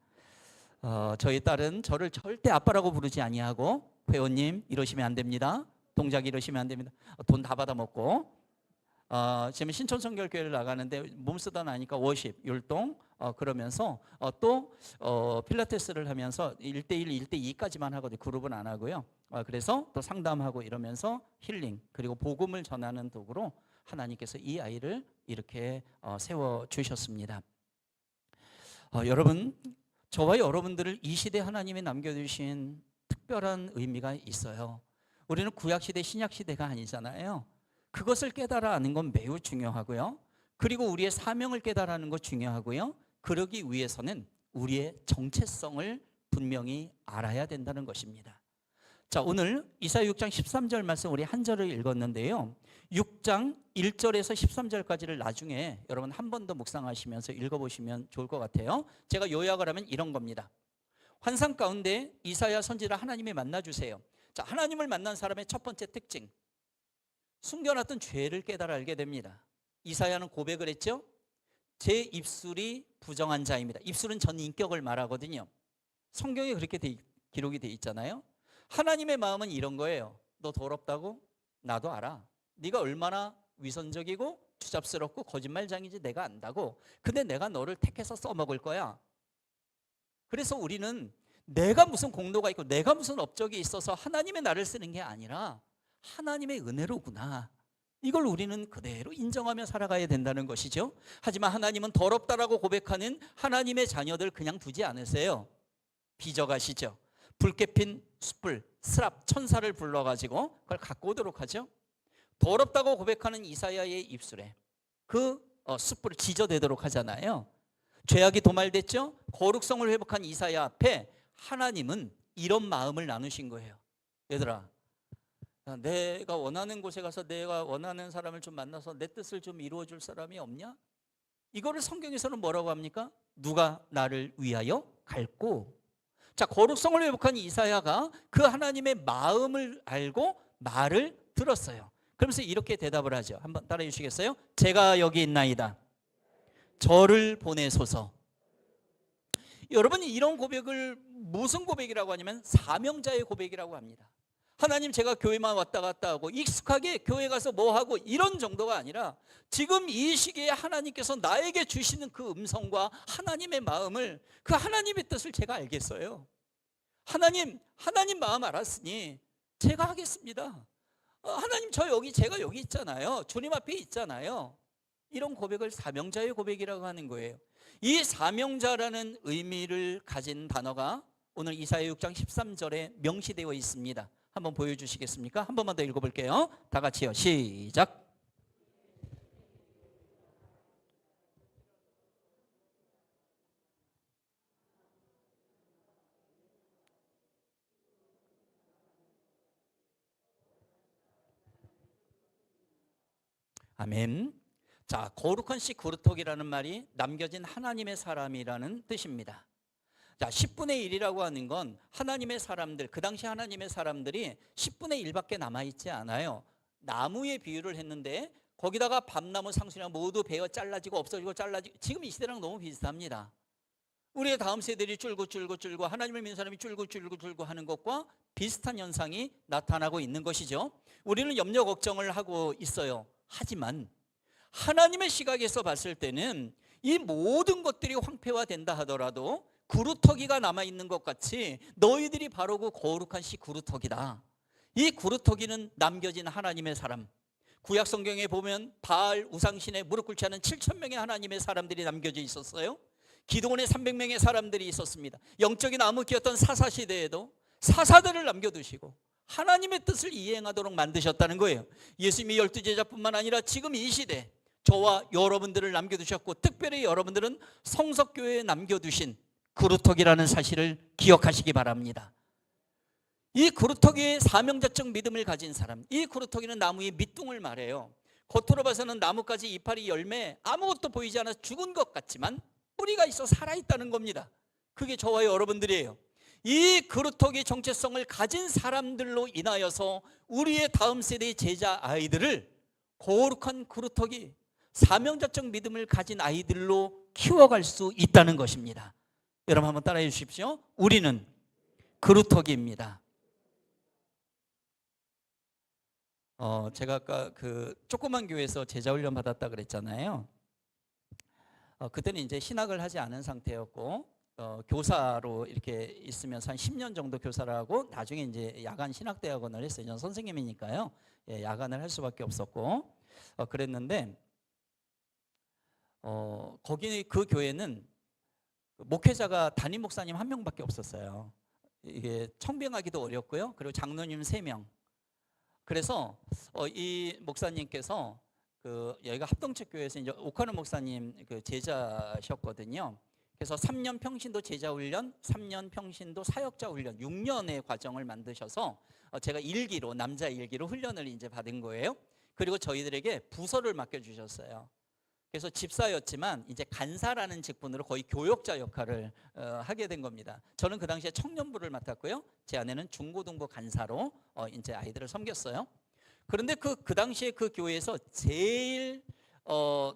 저희 딸은 저를 절대 아빠라고 부르지 아니하고 회원님 이러시면 안 됩니다. 동작 이러시면 안 됩니다. 돈 다 받아먹고 지금 신촌성결교회를 나가는데 몸 쓰다 나니까 워십, 율동 그러면서 또 필라테스를 하면서 1대1, 1대2까지만 하거든요. 그룹은 안 하고요. 그래서 또 상담하고 이러면서 힐링 그리고 복음을 전하는 도구로 하나님께서 이 아이를 이렇게 세워주셨습니다. 여러분, 저와 여러분들을 이 시대 하나님이 남겨주신 특별한 의미가 있어요. 우리는 구약시대, 신약시대가 아니잖아요. 그것을 깨달아 아는 건 매우 중요하고요. 그리고 우리의 사명을 깨달아 아는 것 중요하고요. 그러기 위해서는 우리의 정체성을 분명히 알아야 된다는 것입니다. 자, 오늘 이사야 6장 13절 말씀 우리 한 절을 읽었는데요. 6장 1절에서 13절까지를 나중에 여러분 한 번 더 묵상하시면서 읽어보시면 좋을 것 같아요. 제가 요약을 하면 이런 겁니다. 환상 가운데 이사야 선지자 하나님이 만나주세요. 자, 하나님을 만난 사람의 첫 번째 특징, 숨겨놨던 죄를 깨달아 알게 됩니다. 이사야는 고백을 했죠. 제 입술이 부정한 자입니다. 입술은 전 인격을 말하거든요. 성경에 그렇게 기록이 돼 있잖아요. 하나님의 마음은 이런 거예요. 너 더럽다고? 나도 알아. 네가 얼마나 위선적이고 추잡스럽고 거짓말장인지 내가 안다고. 근데 내가 너를 택해서 써먹을 거야. 그래서 우리는 내가 무슨 공로가 있고 내가 무슨 업적이 있어서 하나님의 나를 쓰는 게 아니라 하나님의 은혜로구나. 이걸 우리는 그대로 인정하며 살아가야 된다는 것이죠. 하지만 하나님은 더럽다라고 고백하는 하나님의 자녀들 그냥 두지 않으세요. 빚어가시죠. 붉게 핀 숯불, 스랍, 천사를 불러가지고 그걸 갖고 오도록 하죠. 더럽다고 고백하는 이사야의 입술에 그 숯불을 지져대도록 하잖아요. 죄악이 도말됐죠. 거룩성을 회복한 이사야 앞에 하나님은 이런 마음을 나누신 거예요. 얘들아, 내가 원하는 곳에 가서 내가 원하는 사람을 좀 만나서 내 뜻을 좀 이루어 줄 사람이 없냐? 이거를 성경에서는 뭐라고 합니까? 누가 나를 위하여 갈고. 자, 거룩성을 회복한 이사야가 그 하나님의 마음을 알고 말을 들었어요. 그러면서 이렇게 대답을 하죠. 한번 따라해 주시겠어요? 제가 여기 있나이다. 저를 보내소서. 여러분이 이런 고백을 무슨 고백이라고 하냐면 사명자의 고백이라고 합니다. 하나님, 제가 교회만 왔다 갔다 하고 익숙하게 교회 가서 뭐 하고 이런 정도가 아니라 지금 이 시기에 하나님께서 나에게 주시는 그 음성과 하나님의 마음을, 그 하나님의 뜻을 제가 알겠어요. 하나님 마음 알았으니 제가 하겠습니다. 하나님, 제가 여기 있잖아요. 주님 앞에 있잖아요. 이런 고백을 사명자의 고백이라고 하는 거예요. 이 사명자라는 의미를 가진 단어가 오늘 이사야 6장 13절에 명시되어 있습니다. 한번 보여주시겠습니까? 한 번만 더 읽어볼게요. 다 같이요. 시작. 아멘. 자, 거룩한 씨 그루터기라는 말이 남겨진 하나님의 사람이라는 뜻입니다. 자, 10분의 1이라고 하는 건 하나님의 사람들, 그 당시 하나님의 사람들이 10분의 1밖에 남아있지 않아요. 나무의 비유를 했는데 거기다가 밤나무, 상수나무 모두 베어 잘라지고 없어지고 잘라지고, 지금 이 시대랑 너무 비슷합니다. 우리의 다음 세대들이 줄고 하나님을 믿는 사람이 줄고 하는 것과 비슷한 현상이 나타나고 있는 것이죠. 우리는 염려 걱정을 하고 있어요. 하지만 하나님의 시각에서 봤을 때는 이 모든 것들이 황폐화된다 하더라도 구루터기가 남아있는 것 같이 너희들이 바로 그 거룩한 씨 구루터기다. 이 구루터기는 남겨진 하나님의 사람. 구약 성경에 보면 바알 우상신에 무릎 꿇지 않은 7,000명의 하나님의 사람들이 남겨져 있었어요. 기도원에 300명의 사람들이 있었습니다. 영적인 암흑기였던 사사시대에도 사사들을 남겨두시고 하나님의 뜻을 이행하도록 만드셨다는 거예요. 예수님이 12제자뿐만 아니라 지금 이 시대 저와 여러분들을 남겨두셨고, 특별히 여러분들은 성석교회에 남겨두신 그루터기라는 사실을 기억하시기 바랍니다. 이 그루터기의 사명자적 믿음을 가진 사람, 이 그루터기는 나무의 밑둥을 말해요. 겉으로 봐서는 나뭇가지, 이파리, 열매 아무것도 보이지 않아 죽은 것 같지만 뿌리가 있어 살아있다는 겁니다. 그게 저와 여러분들이에요. 이 그루터기 정체성을 가진 사람들로 인하여서 우리의 다음 세대의 제자 아이들을 거룩한 그루터기, 사명자적 믿음을 가진 아이들로 키워갈 수 있다는 것입니다. 여러분 한번 따라해 주십시오. 우리는 그루터기입니다. 제가 아까 그 조그만 교회에서 제자 훈련 받았다 그랬잖아요. 그때는 이제 신학을 하지 않은 상태였고 교사로 이렇게 있으면서 한 10년 정도 교사를 하고 나중에 이제 야간 신학대학원을 했어요. 전 선생님이니까요. 예, 야간을 할 수밖에 없었고 그랬는데 거기 그 교회는 목회자가 담임 목사님 한 명밖에 없었어요. 이게 청빙하기도 어렵고요. 그리고 장로님 3명. 그래서 이 목사님께서 여기가 합동책교회에서 이제 오카노 목사님 그 제자셨거든요. 그래서 3년 평신도 제자 훈련, 3년 평신도 사역자 훈련, 6년의 과정을 만드셔서 제가 일기로, 남자 일기로 훈련을 이제 받은 거예요. 그리고 저희들에게 부서를 맡겨주셨어요. 그래서 집사였지만 이제 간사라는 직분으로 거의 교역자 역할을 하게 된 겁니다. 저는 그 당시에 청년부를 맡았고요. 제 아내는 중고등부 간사로 이제 아이들을 섬겼어요. 그런데 그 당시에 그 교회에서 제일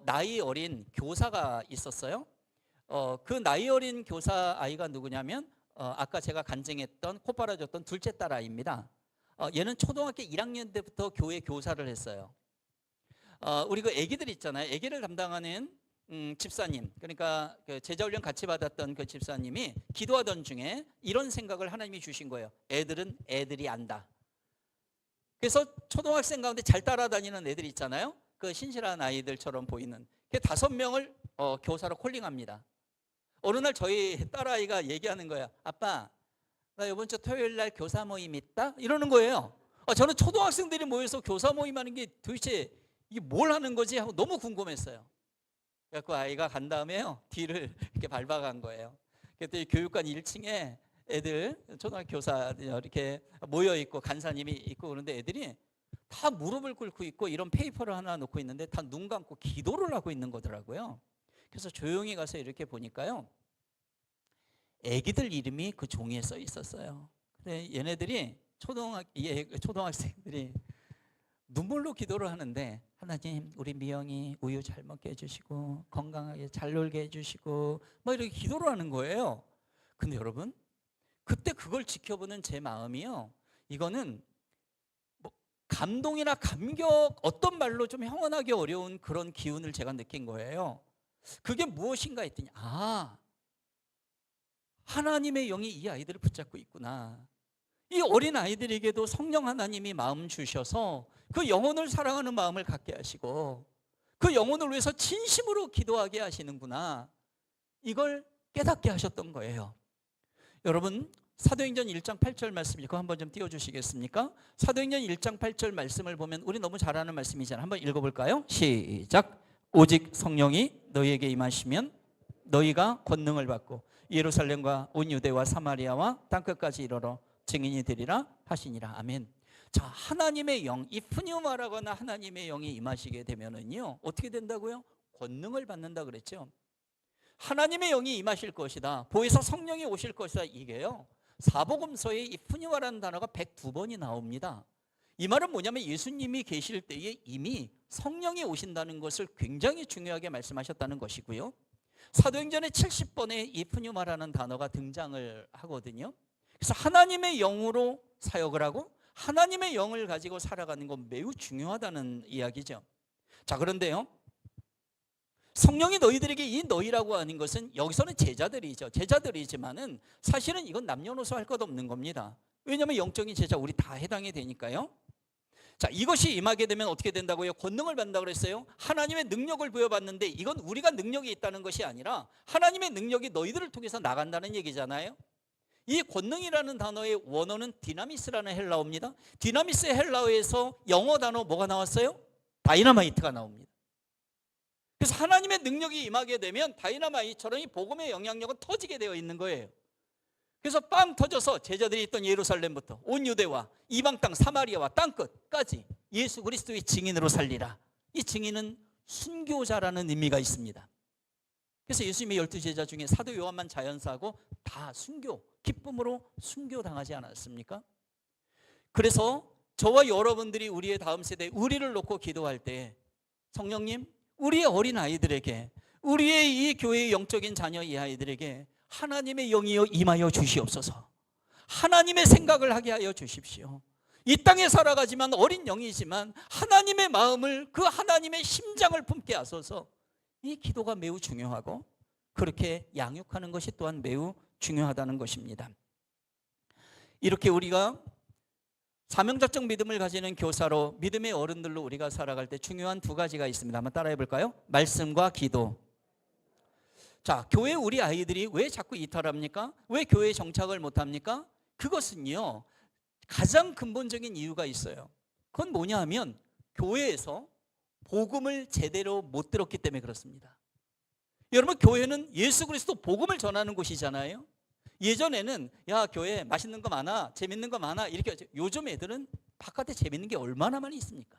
나이 어린 교사가 있었어요. 그 나이 어린 교사 아이가 누구냐면 아까 제가 간증했던 코 빨아줬던 둘째 딸 아이입니다. 얘는 초등학교 1학년 때부터 교회 교사를 했어요. 우리 그 애기들 있잖아요. 애기를 담당하는 집사님, 그러니까 그 제자훈련 같이 받았던 그 집사님이 기도하던 중에 이런 생각을 하나님이 주신 거예요. 애들은 애들이 안다. 그래서 초등학생 가운데 잘 따라다니는 애들 있잖아요. 그 신실한 아이들처럼 보이는 그 5명을 교사로 콜링합니다. 어느 날 저희 딸아이가 얘기하는 거야. 아빠, 나 이번 주 토요일 날 교사 모임 있다? 이러는 거예요. 저는 초등학생들이 모여서 교사 모임 하는 게 도대체 이게 뭘 하는 거지 하고 너무 궁금했어요. 그래서 아이가 간 다음에요, 뒤를 이렇게 밟아간 거예요. 그때 교육관 1층에 애들, 초등학교 교사들 이렇게 모여 있고 간사님이 있고 그런데 애들이 다 무릎을 꿇고 있고 이런 페이퍼를 하나 놓고 있는데 다 눈 감고 기도를 하고 있는 거더라고요. 그래서 조용히 가서 이렇게 보니까요, 애기들 이름이 그 종이에 써 있었어요. 근데 얘네들이 초등학생들이 눈물로 기도를 하는데, 하나님 우리 미영이 우유 잘 먹게 해주시고 건강하게 잘 놀게 해주시고 막 이렇게 기도를 하는 거예요. 근데 여러분, 그때 그걸 지켜보는 제 마음이요, 이거는 뭐 감동이나 감격, 어떤 말로 좀 형언하기 어려운 그런 기운을 제가 느낀 거예요. 그게 무엇인가 했더니, 하나님의 영이 이 아이들을 붙잡고 있구나. 이 어린 아이들에게도 성령 하나님이 마음 주셔서 그 영혼을 사랑하는 마음을 갖게 하시고 그 영혼을 위해서 진심으로 기도하게 하시는구나, 이걸 깨닫게 하셨던 거예요. 여러분, 사도행전 1장 8절 말씀, 이거 한번 좀 띄워주시겠습니까? 사도행전 1장 8절 말씀을 보면 우리 너무 잘 아는 말씀이잖아요. 한번 읽어볼까요? 시작. 오직 성령이 너희에게 임하시면 너희가 권능을 받고 예루살렘과 온 유대와 사마리아와 땅끝까지 이르러 증인이 되리라 하시니라. 아멘. 자, 하나님의 영, 이 푸뉴마라거나 하나님의 영이 임하시게 되면은요, 어떻게 된다고요? 권능을 받는다 그랬죠. 하나님의 영이 임하실 것이다, 보혜사 성령이 오실 것이다, 이게요, 사복음서에 이 푸뉴마라는 단어가 102번이 나옵니다. 이 말은 뭐냐면 예수님이 계실 때에 이미 성령이 오신다는 것을 굉장히 중요하게 말씀하셨다는 것이고요, 사도행전에 70번에 이 푸뉴마라는 단어가 등장을 하거든요. 그래서 하나님의 영으로 사역을 하고 하나님의 영을 가지고 살아가는 건 매우 중요하다는 이야기죠. 자, 그런데요, 성령이 너희들에게, 이 너희라고 하는 것은 여기서는 제자들이죠. 제자들이지만은 사실은 이건 남녀노소 할 것 없는 겁니다. 왜냐하면 영적인 제자 우리 다 해당이 되니까요. 자, 이것이 임하게 되면 어떻게 된다고요? 권능을 받는다고 그랬어요. 하나님의 능력을 부여받는데 이건 우리가 능력이 있다는 것이 아니라 하나님의 능력이 너희들을 통해서 나간다는 얘기잖아요. 이 권능이라는 단어의 원어는 디나미스라는 헬라어입니다. 디나미스의 헬라어에서 영어 단어 뭐가 나왔어요? 다이너마이트가 나옵니다. 그래서 하나님의 능력이 임하게 되면 다이너마이트처럼 이 복음의 영향력은 터지게 되어 있는 거예요. 그래서 빵 터져서 제자들이 있던 예루살렘부터 온 유대와 이방 땅 사마리아와 땅끝까지 예수 그리스도의 증인으로 살리라. 이 증인은 순교자라는 의미가 있습니다. 그래서 예수님의 12제자 중에 사도 요한만 자연사하고 다 순교, 기쁨으로 순교당하지 않았습니까? 그래서 저와 여러분들이 우리의 다음 세대, 우리를 놓고 기도할 때, 성령님, 우리의 어린 아이들에게, 우리의 이 교회의 영적인 자녀 이 아이들에게 하나님의 영이여 임하여 주시옵소서. 하나님의 생각을 하게 하여 주십시오. 이 땅에 살아가지만 어린 영이지만 하나님의 마음을, 그 하나님의 심장을 품게 하소서. 이 기도가 매우 중요하고 그렇게 양육하는 것이 또한 매우 중요하다는 것입니다. 이렇게 우리가 사명자적 믿음을 가지는 교사로, 믿음의 어른들로 우리가 살아갈 때 중요한 2가지가 있습니다. 한번 따라해 볼까요? 말씀과 기도. 자, 교회 우리 아이들이 왜 자꾸 이탈합니까? 왜 교회에 정착을 못합니까? 그것은요, 가장 근본적인 이유가 있어요. 그건 뭐냐 하면 교회에서 복음을 제대로 못 들었기 때문에 그렇습니다. 여러분, 교회는 예수 그리스도 복음을 전하는 곳이잖아요. 예전에는 야, 교회 맛있는 거 많아, 재밌는 거 많아, 이렇게 하죠. 요즘 애들은 바깥에 재밌는 게 얼마나 많이 있습니까?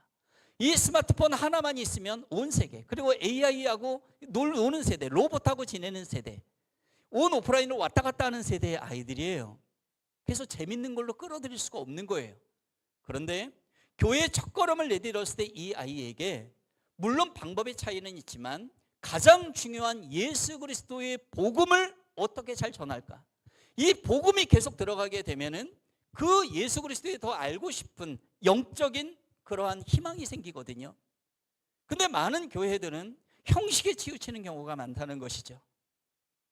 이 스마트폰 하나만 있으면 온 세계, 그리고 AI하고 노는 세대, 로봇하고 지내는 세대, 온 오프라인으로 왔다 갔다 하는 세대의 아이들이에요. 그래서 재밌는 걸로 끌어들일 수가 없는 거예요. 그런데 교회의 첫걸음을 내딛었을 때 이 아이에게 물론 방법의 차이는 있지만 가장 중요한 예수 그리스도의 복음을 어떻게 잘 전할까, 이 복음이 계속 들어가게 되면은 그 예수 그리스도에 더 알고 싶은 영적인 그러한 희망이 생기거든요. 근데 많은 교회들은 형식에 치우치는 경우가 많다는 것이죠.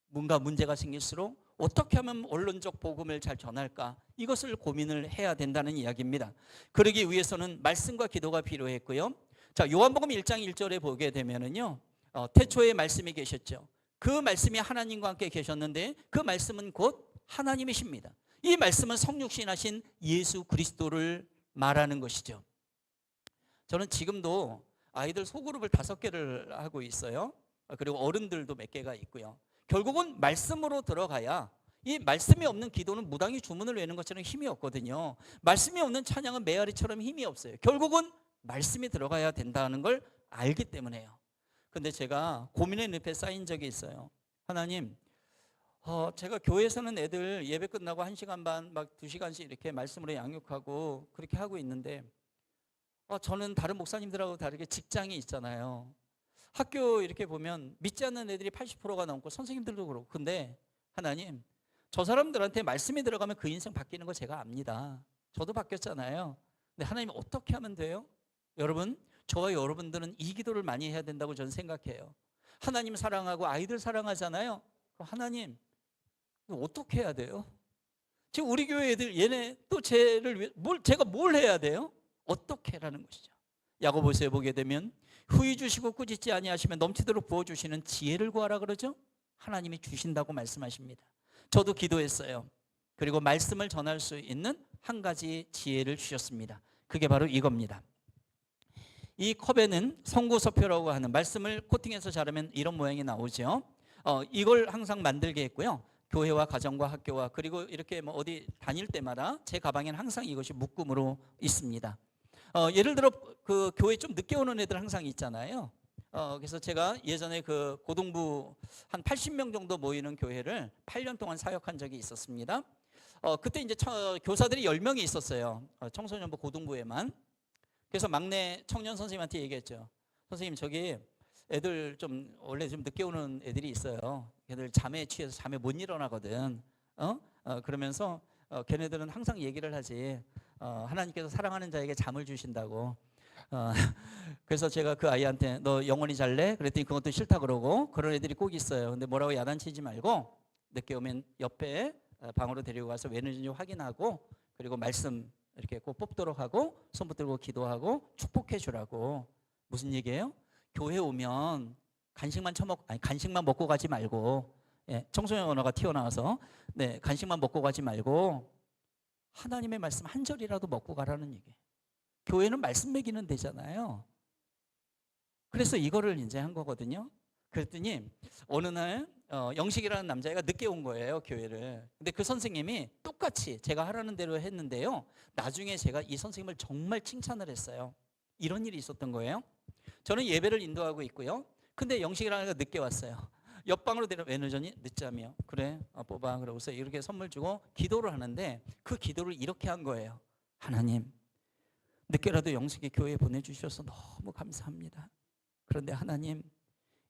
뭔가 문제가 생길수록 어떻게 하면 언론적 복음을 잘 전할까? 이것을 고민을 해야 된다는 이야기입니다. 그러기 위해서는 말씀과 기도가 필요했고요. 자, 요한복음 1장 1절에 보게 되면은요, 태초에 말씀이 계셨죠. 그 말씀이 하나님과 함께 계셨는데 그 말씀은 곧 하나님이십니다. 이 말씀은 성육신하신 예수 그리스도를 말하는 것이죠. 저는 지금도 아이들 소그룹을 5개를 하고 있어요. 그리고 어른들도 몇 개가 있고요. 결국은 말씀으로 들어가야, 이 말씀이 없는 기도는 무당이 주문을 외는 것처럼 힘이 없거든요. 말씀이 없는 찬양은 메아리처럼 힘이 없어요. 결국은 말씀이 들어가야 된다는 걸 알기 때문에요. 근데 제가 고민의 늪에 쌓인 적이 있어요. 하나님, 제가 교회에서는 애들 예배 끝나고 1시간 반, 막 2시간씩 이렇게 말씀으로 양육하고 그렇게 하고 있는데, 저는 다른 목사님들하고 다르게 직장이 있잖아요. 학교 이렇게 보면 믿지 않는 애들이 80%가 넘고 선생님들도 그렇고. 근데 하나님, 저 사람들한테 말씀이 들어가면 그 인생 바뀌는 거 제가 압니다. 저도 바뀌었잖아요. 근데 하나님 어떻게 하면 돼요? 여러분, 저와 여러분들은 이 기도를 많이 해야 된다고 저는 생각해요. 하나님 사랑하고 아이들 사랑하잖아요. 하나님, 어떻게 해야 돼요? 지금 우리 교회 애들 얘네 또 제가 뭘 해야 돼요? 어떻게 하라는 것이죠. 야고보서에 보게 되면 후히 주시고 꾸짖지 아니하시면 넘치도록 부어주시는 지혜를 구하라 그러죠. 하나님이 주신다고 말씀하십니다. 저도 기도했어요. 그리고 말씀을 전할 수 있는 한 가지 지혜를 주셨습니다. 그게 바로 이겁니다. 이 컵에는 성구서표라고 하는, 말씀을 코팅해서 자르면 이런 모양이 나오죠. 이걸 항상 만들게 했고요. 교회와 가정과 학교와 그리고 이렇게 뭐 어디 다닐 때마다 제 가방에는 항상 이것이 묶음으로 있습니다. 예를 들어 그 교회 좀 늦게 오는 애들 항상 있잖아요. 그래서 제가 예전에 그 고등부 한 80명 정도 모이는 교회를 8년 동안 사역한 적이 있었습니다. 그때 이제 교사들이 10명이 있었어요. 청소년부 고등부에만. 그래서 막내 청년 선생님한테 얘기했죠. 선생님, 저기 애들 좀 원래 좀 늦게 오는 애들이 있어요. 걔들 잠에 취해서 잠에 못 일어나거든. 그러면서 걔네들은 항상 얘기를 하지. 하나님께서 사랑하는 자에게 잠을 주신다고. 그래서 제가 그 아이한테 너 영원히 잘래? 그랬더니 그것도 싫다 그러고. 그런 애들이 꼭 있어요. 근데 뭐라고 야단치지 말고 늦게 오면 옆에 방으로 데리고 가서 왜 늦은지 확인하고, 그리고 말씀 이렇게 꼭 뽑도록 하고 손 붙들고 기도하고 축복해 주라고. 무슨 얘기예요? 교회 오면 간식만 먹고 가지 말고, 청소년 언어가 튀어나와서 간식만 먹고 가지 말고 하나님의 말씀 한 절이라도 먹고 가라는 얘기예요. 교회는 말씀 먹이는 데잖아요. 그래서 이거를 이제 한 거거든요. 그랬더니 어느 날 영식이라는 남자애가 늦게 온 거예요, 교회를. 근데 그 선생님이 똑같이 제가 하라는 대로 했는데요, 나중에 제가 이 선생님을 정말 칭찬을 했어요. 이런 일이 있었던 거예요. 저는 예배를 인도하고 있고요. 근데 영식이라는 애가 늦게 왔어요. 옆방으로 데려. 왜 늦었니? 늦잠이요. 그래, 뽑아. 그러고서 이렇게 선물 주고 기도를 하는데, 그 기도를 이렇게 한 거예요. 하나님, 늦게라도 영식이 교회에 보내주셔서 너무 감사합니다. 그런데 하나님,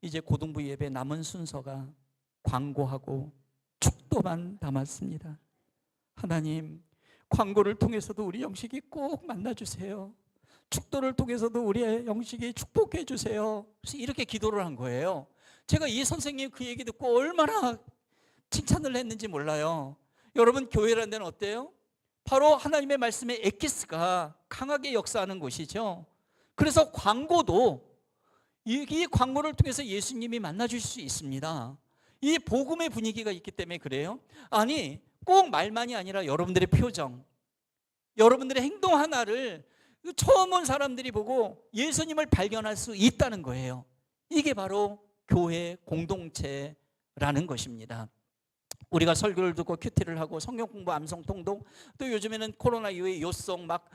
이제 고등부 예배 남은 순서가 광고하고 축도만 남았습니다. 하나님, 광고를 통해서도 우리 영식이 꼭 만나주세요. 축도를 통해서도 우리의 영식이 축복해 주세요. 그래서 이렇게 기도를 한 거예요. 제가 이 선생님 그 얘기 듣고 얼마나 칭찬을 했는지 몰라요. 여러분, 교회라는 데는 어때요? 바로 하나님의 말씀의 엑기스가 강하게 역사하는 곳이죠. 그래서 광고도 이 광고를 통해서 예수님이 만나주실 수 있습니다. 이 복음의 분위기가 있기 때문에 그래요. 아니, 꼭 말만이 아니라 여러분들의 표정, 여러분들의 행동 하나를 처음 온 사람들이 보고 예수님을 발견할 수 있다는 거예요. 이게 바로 교회 공동체라는 것입니다. 우리가 설교를 듣고 큐티를 하고 성경 공부, 암송 통독, 또 요즘에는 코로나 이후에 요송 막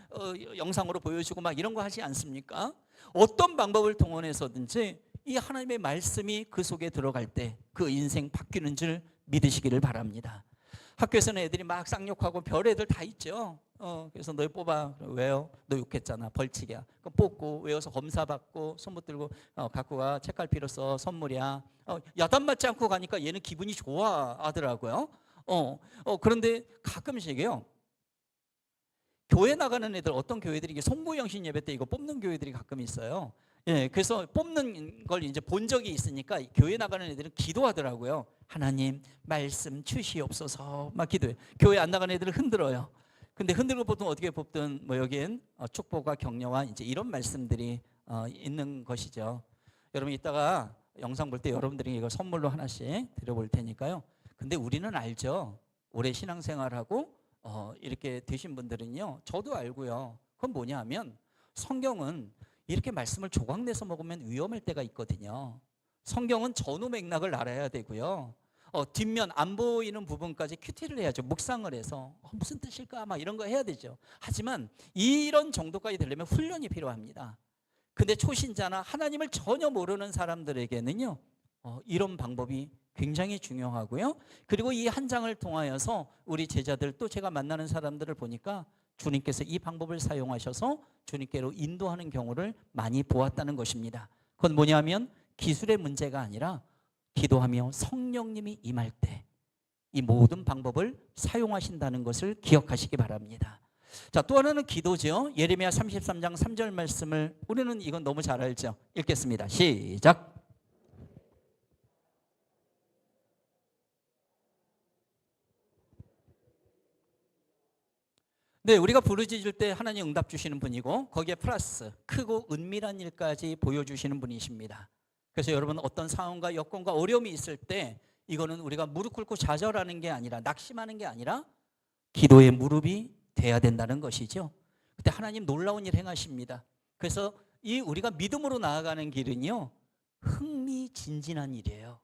영상으로 보여주고 막 이런 거 하지 않습니까? 어떤 방법을 동원해서든지 이 하나님의 말씀이 그 속에 들어갈 때 그 인생 바뀌는 줄 믿으시기를 바랍니다. 학교에서는 애들이 막 쌍욕하고 별 애들 다 있죠. 그래서 너 뽑아. 왜요? 너 욕했잖아. 벌칙이야. 그럼 뽑고 외워서 검사 받고 손 붙들고 갖고 가. 책갈피로 써. 선물이야. 야단 맞지 않고 가니까 얘는 기분이 좋아하더라고요. 그런데 가끔씩이요, 교회 나가는 애들, 어떤 교회들이 송구영신 예배 때 이거 뽑는 교회들이 가끔 있어요. 그래서 뽑는 걸 이제 본 적이 있으니까 교회 나가는 애들은 기도하더라고요. 하나님 말씀 주시옵소서 막 기도해요. 교회 안 나간 애들은 흔들어요. 근데 흔들고 보통 어떻게 뽑든 뭐 여기엔 축복과 격려와 이제 이런 말씀들이 있는 것이죠. 여러분 이따가 영상 볼 때 여러분들이 이거 선물로 하나씩 드려볼 테니까요. 근데 우리는 알죠. 오래 신앙생활하고 이렇게 되신 분들은요. 저도 알고요. 그건 뭐냐 하면 성경은 이렇게 말씀을 조각내서 먹으면 위험할 때가 있거든요. 성경은 전후 맥락을 알아야 되고요. 뒷면 안 보이는 부분까지 큐티를 해야죠. 묵상을 해서 무슨 뜻일까 막 이런 거 해야 되죠. 하지만 이런 정도까지 되려면 훈련이 필요합니다. 근데 초신자나 하나님을 전혀 모르는 사람들에게는요, 이런 방법이 굉장히 중요하고요. 그리고 이 한 장을 통하여서 우리 제자들 또 제가 만나는 사람들을 보니까 주님께서 이 방법을 사용하셔서 주님께로 인도하는 경우를 많이 보았다는 것입니다. 그건 뭐냐면 기술의 문제가 아니라 기도하며 성령님이 임할 때 이 모든 방법을 사용하신다는 것을 기억하시기 바랍니다. 자, 또 하나는 기도죠. 예레미야 33장 3절 말씀을 우리는 이건 너무 잘 알죠. 읽겠습니다. 시작. 네, 우리가 부르짖을 때 하나님 응답 주시는 분이고 거기에 플러스 크고 은밀한 일까지 보여주시는 분이십니다. 그래서 여러분 어떤 상황과 여건과 어려움이 있을 때 이거는 우리가 무릎 꿇고 좌절하는 게 아니라 낙심하는 게 아니라 기도의 무릎이 돼야 된다는 것이죠. 그때 하나님 놀라운 일 행하십니다. 그래서 이 우리가 믿음으로 나아가는 길은요, 흥미진진한 일이에요.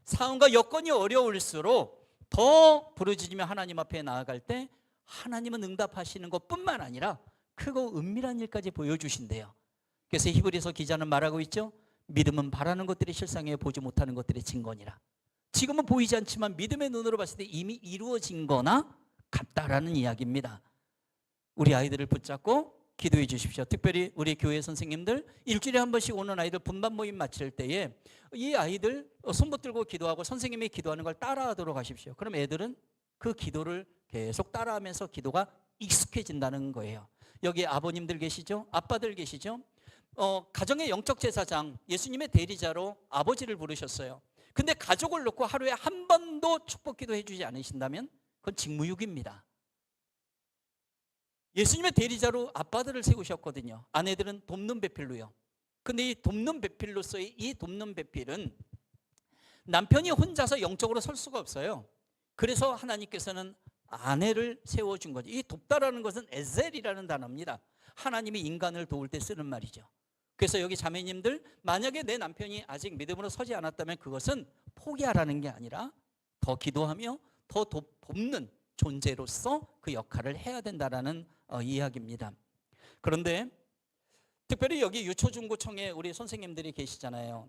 상황과 여건이 어려울수록 더 부르짖으며 하나님 앞에 나아갈 때 하나님은 응답하시는 것뿐만 아니라 크고 은밀한 일까지 보여주신대요. 그래서 히브리서 기자는 말하고 있죠. 믿음은 바라는 것들이 실상에 보지 못하는 것들의 증거니라. 지금은 보이지 않지만 믿음의 눈으로 봤을 때 이미 이루어진 거나 같다라는 이야기입니다. 우리 아이들을 붙잡고 기도해 주십시오. 특별히 우리 교회 선생님들 일주일에 한 번씩 오는 아이들 분반 모임 마칠 때에 이 아이들 손 붙들고 기도하고 선생님이 기도하는 걸 따라하도록 하십시오. 그럼 애들은 그 기도를 계속 따라하면서 기도가 익숙해진다는 거예요. 여기 아버님들 계시죠? 아빠들 계시죠? 가정의 영적 제사장, 예수님의 대리자로 아버지를 부르셨어요. 근데 가족을 놓고 하루에 한 번도 축복 기도 해주지 않으신다면 그건 직무유기입니다. 예수님의 대리자로 아빠들을 세우셨거든요. 아내들은 돕는 배필로요. 근데 이 돕는 배필로서의 이 돕는 배필은 남편이 혼자서 영적으로 설 수가 없어요. 그래서 하나님께서는 아내를 세워준 거죠. 이 돕다라는 것은 에셀이라는 단어입니다. 하나님이 인간을 도울 때 쓰는 말이죠. 그래서 여기 자매님들, 만약에 내 남편이 아직 믿음으로 서지 않았다면 그것은 포기하라는 게 아니라 더 기도하며 더 돕는 존재로서 그 역할을 해야 된다라는 이야기입니다. 그런데 특별히 여기 유초중고청에 우리 선생님들이 계시잖아요.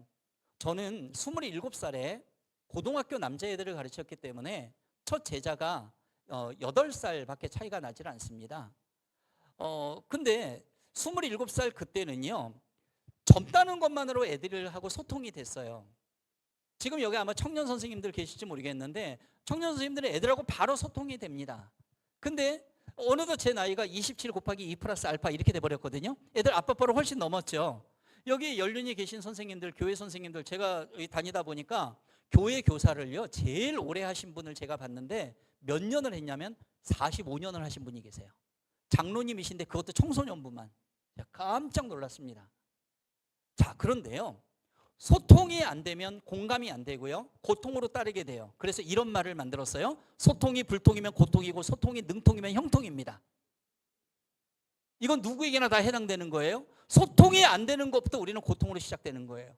저는 27살에 고등학교 남자애들을 가르쳤기 때문에 첫 제자가 8살밖에 차이가 나질 않습니다. 근데 27살 그때는요, 젊다는 것만으로 애들하고 소통이 됐어요. 지금 여기 아마 청년 선생님들 계실지 모르겠는데 청년 선생님들은 애들하고 바로 소통이 됩니다. 근데 어느덧 제 나이가 27 곱하기 2 플러스 알파 이렇게 돼버렸거든요. 애들 아빠뻘을 훨씬 넘었죠. 여기 연륜이 계신 선생님들, 교회 선생님들, 제가 다니다 보니까 교회 교사를요 제일 오래 하신 분을 제가 봤는데 몇 년을 했냐면 45년을 하신 분이 계세요. 장로님이신데 그것도 청소년부만. 깜짝 놀랐습니다. 자, 그런데요, 소통이 안 되면 공감이 안 되고요, 고통으로 따르게 돼요. 그래서 이런 말을 만들었어요. 소통이 불통이면 고통이고 소통이 능통이면 형통입니다. 이건 누구에게나 다 해당되는 거예요. 소통이 안 되는 것부터 우리는 고통으로 시작되는 거예요.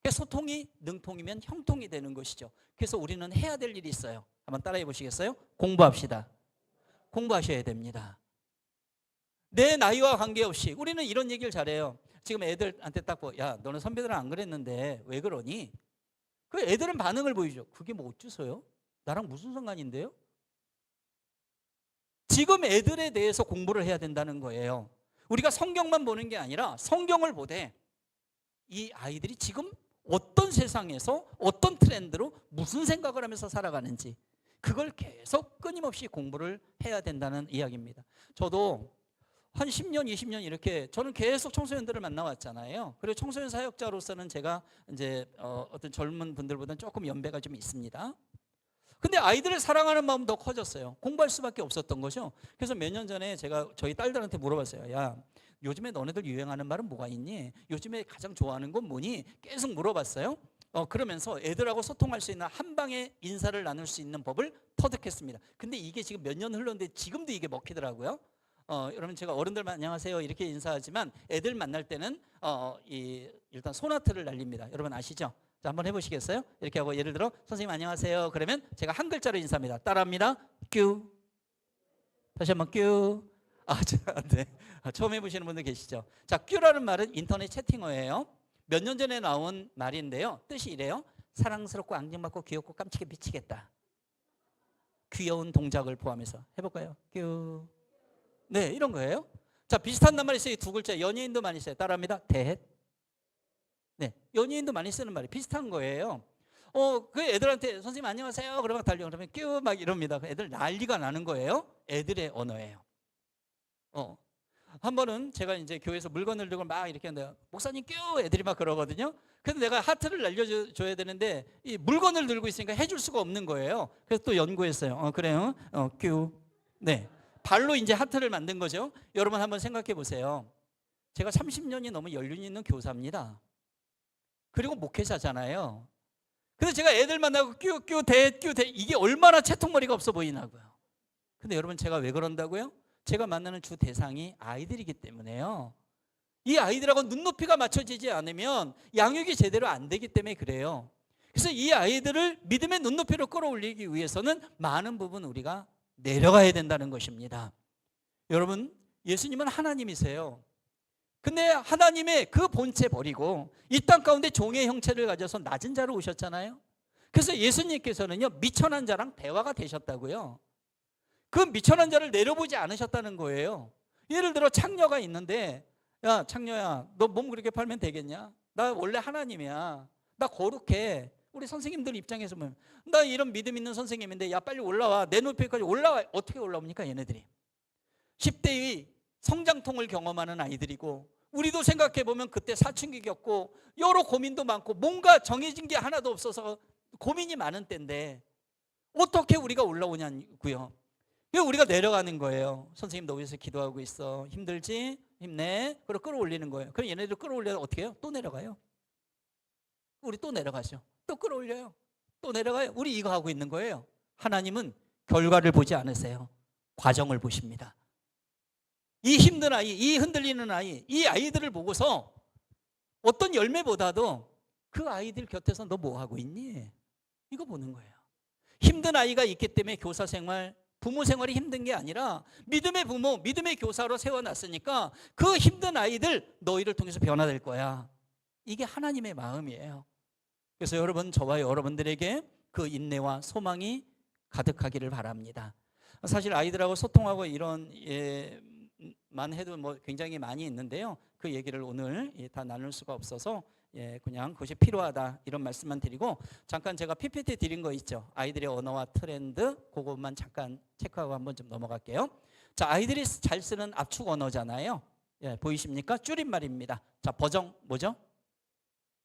소통이 능통이면 형통이 되는 것이죠. 그래서 우리는 해야 될 일이 있어요. 한번 따라해 보시겠어요? 공부합시다. 공부하셔야 됩니다. 내 나이와 관계없이 우리는 이런 얘기를 잘해요. 지금 애들한테 딱 야, 너는 선배들은 안 그랬는데 왜 그러니? 그 애들은 반응을 보이죠. 그게 뭐 어째서요? 나랑 무슨 상관인데요? 지금 애들에 대해서 공부를 해야 된다는 거예요. 우리가 성경만 보는 게 아니라 성경을 보되 이 아이들이 지금 어떤 세상에서 어떤 트렌드로 무슨 생각을 하면서 살아가는지 그걸 계속 끊임없이 공부를 해야 된다는 이야기입니다. 저도 한 10년, 20년 이렇게 저는 계속 청소년들을 만나왔잖아요. 그리고 청소년 사역자로서는 제가 이제 어떤 젊은 분들보다는 조금 연배가 좀 있습니다. 근데 아이들을 사랑하는 마음 더 커졌어요. 공부할 수밖에 없었던 거죠. 그래서 몇 년 전에 제가 저희 딸들한테 물어봤어요. 야, 요즘에 너네들 유행하는 말은 뭐가 있니? 요즘에 가장 좋아하는 건 뭐니? 계속 물어봤어요. 그러면서 애들하고 소통할 수 있는 한 방에 인사를 나눌 수 있는 법을 터득했습니다. 근데 이게 지금 몇 년 흘렀는데 지금도 이게 먹히더라고요. 여러분 제가 어른들만 안녕하세요 이렇게 인사하지만 애들 만날 때는 일단 소나트를 날립니다. 여러분 아시죠? 자, 한번 해보시겠어요? 이렇게 하고 예를 들어 선생님 안녕하세요 그러면 제가 한 글자로 인사합니다. 따라합니다. 뀨. 다시 한번 뀨. 네. 처음 해보시는 분들 계시죠? 자, 뀨라는 말은 인터넷 채팅어예요. 몇 년 전에 나온 말인데요. 뜻이 이래요. 사랑스럽고 앙증맞고 귀엽고 깜찍해 미치겠다. 귀여운 동작을 포함해서 해볼까요? 뀨. 네, 이런 거예요. 자, 비슷한 낱말이 있어요. 두 글자. 연예인도 많이 써요. 따라합니다. 대. 네, 연예인도 많이 쓰는 말이 비슷한 거예요. 그 애들한테 선생님 안녕하세요. 그러면 달려 그러면 뀨 막 이럽니다. 애들 난리가 나는 거예요. 애들의 언어예요. 한 번은 제가 이제 교회에서 물건을 들고 막 이렇게 하는데 목사님 뀨 애들이 막 그러거든요. 그래서 내가 하트를 날려줘야 되는데 이 물건을 들고 있으니까 해줄 수가 없는 거예요. 그래서 또 연구했어요. 그래요. 뀨. 네. 발로 이제 하트를 만든 거죠. 여러분 한번 생각해 보세요. 제가 30년이 넘은 연륜이 있는 교사입니다. 그리고 목회자잖아요. 그래서 제가 애들 만나고 뀨 대 이게 얼마나 채통머리가 없어 보이나고요. 근데 여러분 제가 왜 그런다고요? 제가 만나는 주 대상이 아이들이기 때문에요. 이 아이들하고 눈높이가 맞춰지지 않으면 양육이 제대로 안 되기 때문에 그래요. 그래서 이 아이들을 믿음의 눈높이로 끌어올리기 위해서는 많은 부분 우리가 내려가야 된다는 것입니다. 여러분 예수님은 하나님이세요. 근데 하나님의 그 본체 버리고 이 땅 가운데 종의 형체를 가져서 낮은 자로 오셨잖아요. 그래서 예수님께서는요 미천한 자랑 대화가 되셨다고요. 그 미천한 자를 내려보지 않으셨다는 거예요. 예를 들어 창녀가 있는데 야 창녀야 너 몸 그렇게 팔면 되겠냐? 나 원래 하나님이야. 나 거룩해. 우리 선생님들 입장에서 보면 나 이런 믿음 있는 선생님인데 야 빨리 올라와. 내 높이까지 올라와. 어떻게 올라옵니까 얘네들이? 10대의 성장통을 경험하는 아이들이고 우리도 생각해보면 그때 사춘기 겪고 여러 고민도 많고 뭔가 정해진 게 하나도 없어서 고민이 많은 때인데 어떻게 우리가 올라오냐고요. 우리가 내려가는 거예요. 선생님 너 위해서 기도하고 있어. 힘들지? 힘내. 그리고 끌어올리는 거예요. 그럼 얘네들 끌어올려서 어떻게 해요? 또 내려가요. 우리 또 내려가죠. 또 끌어올려요. 또 내려가요. 우리 이거 하고 있는 거예요. 하나님은 결과를 보지 않으세요. 과정을 보십니다. 이 힘든 아이, 이 흔들리는 아이, 이 아이들을 보고서 어떤 열매보다도 그 아이들 곁에서 너 뭐 하고 있니? 이거 보는 거예요. 힘든 아이가 있기 때문에 교사 생활, 부모 생활이 힘든 게 아니라 믿음의 부모, 믿음의 교사로 세워놨으니까 그 힘든 아이들 너희를 통해서 변화될 거야. 이게 하나님의 마음이에요. 그래서 여러분 저와 여러분들에게 그 인내와 소망이 가득하기를 바랍니다. 사실 아이들하고 소통하고 이런 만 해도 뭐 굉장히 많이 있는데요. 그 얘기를 오늘 다 나눌 수가 없어서 그냥 그것이 필요하다 이런 말씀만 드리고 잠깐 제가 PPT 드린 거 있죠. 아이들의 언어와 트렌드 그것만 잠깐 체크하고 한번 좀 넘어갈게요. 자, 아이들이 잘 쓰는 압축 언어잖아요. 보이십니까? 줄임말입니다. 자, 버정 뭐죠?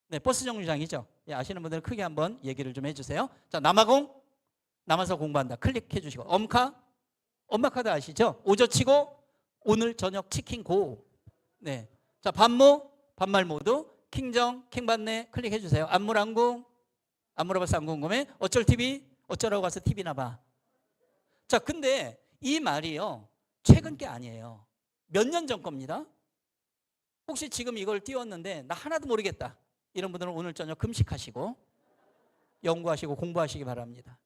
네, 버스 정류장이죠. 아시는 분들은 크게 한번 얘기를 좀 해주세요. 자, 남아공 남아서 공부한다. 클릭해 주시고 엄카 엄마 카드 아시죠? 오저치고 오늘 저녁 치킨 고. 네. 자, 반모 반말 모두 킹정 킹받네 클릭해 주세요. 안물안궁 안 물어봐서 안 궁금해. 어쩔 TV 어쩌라고 가서 TV나 봐. 자, 근데 이 말이요 최근 게 아니에요. 몇 년 전 겁니다. 혹시 지금 이걸 띄웠는데 나 하나도 모르겠다 이런 분들은 오늘 저녁 금식하시고 연구하시고 공부하시기 바랍니다.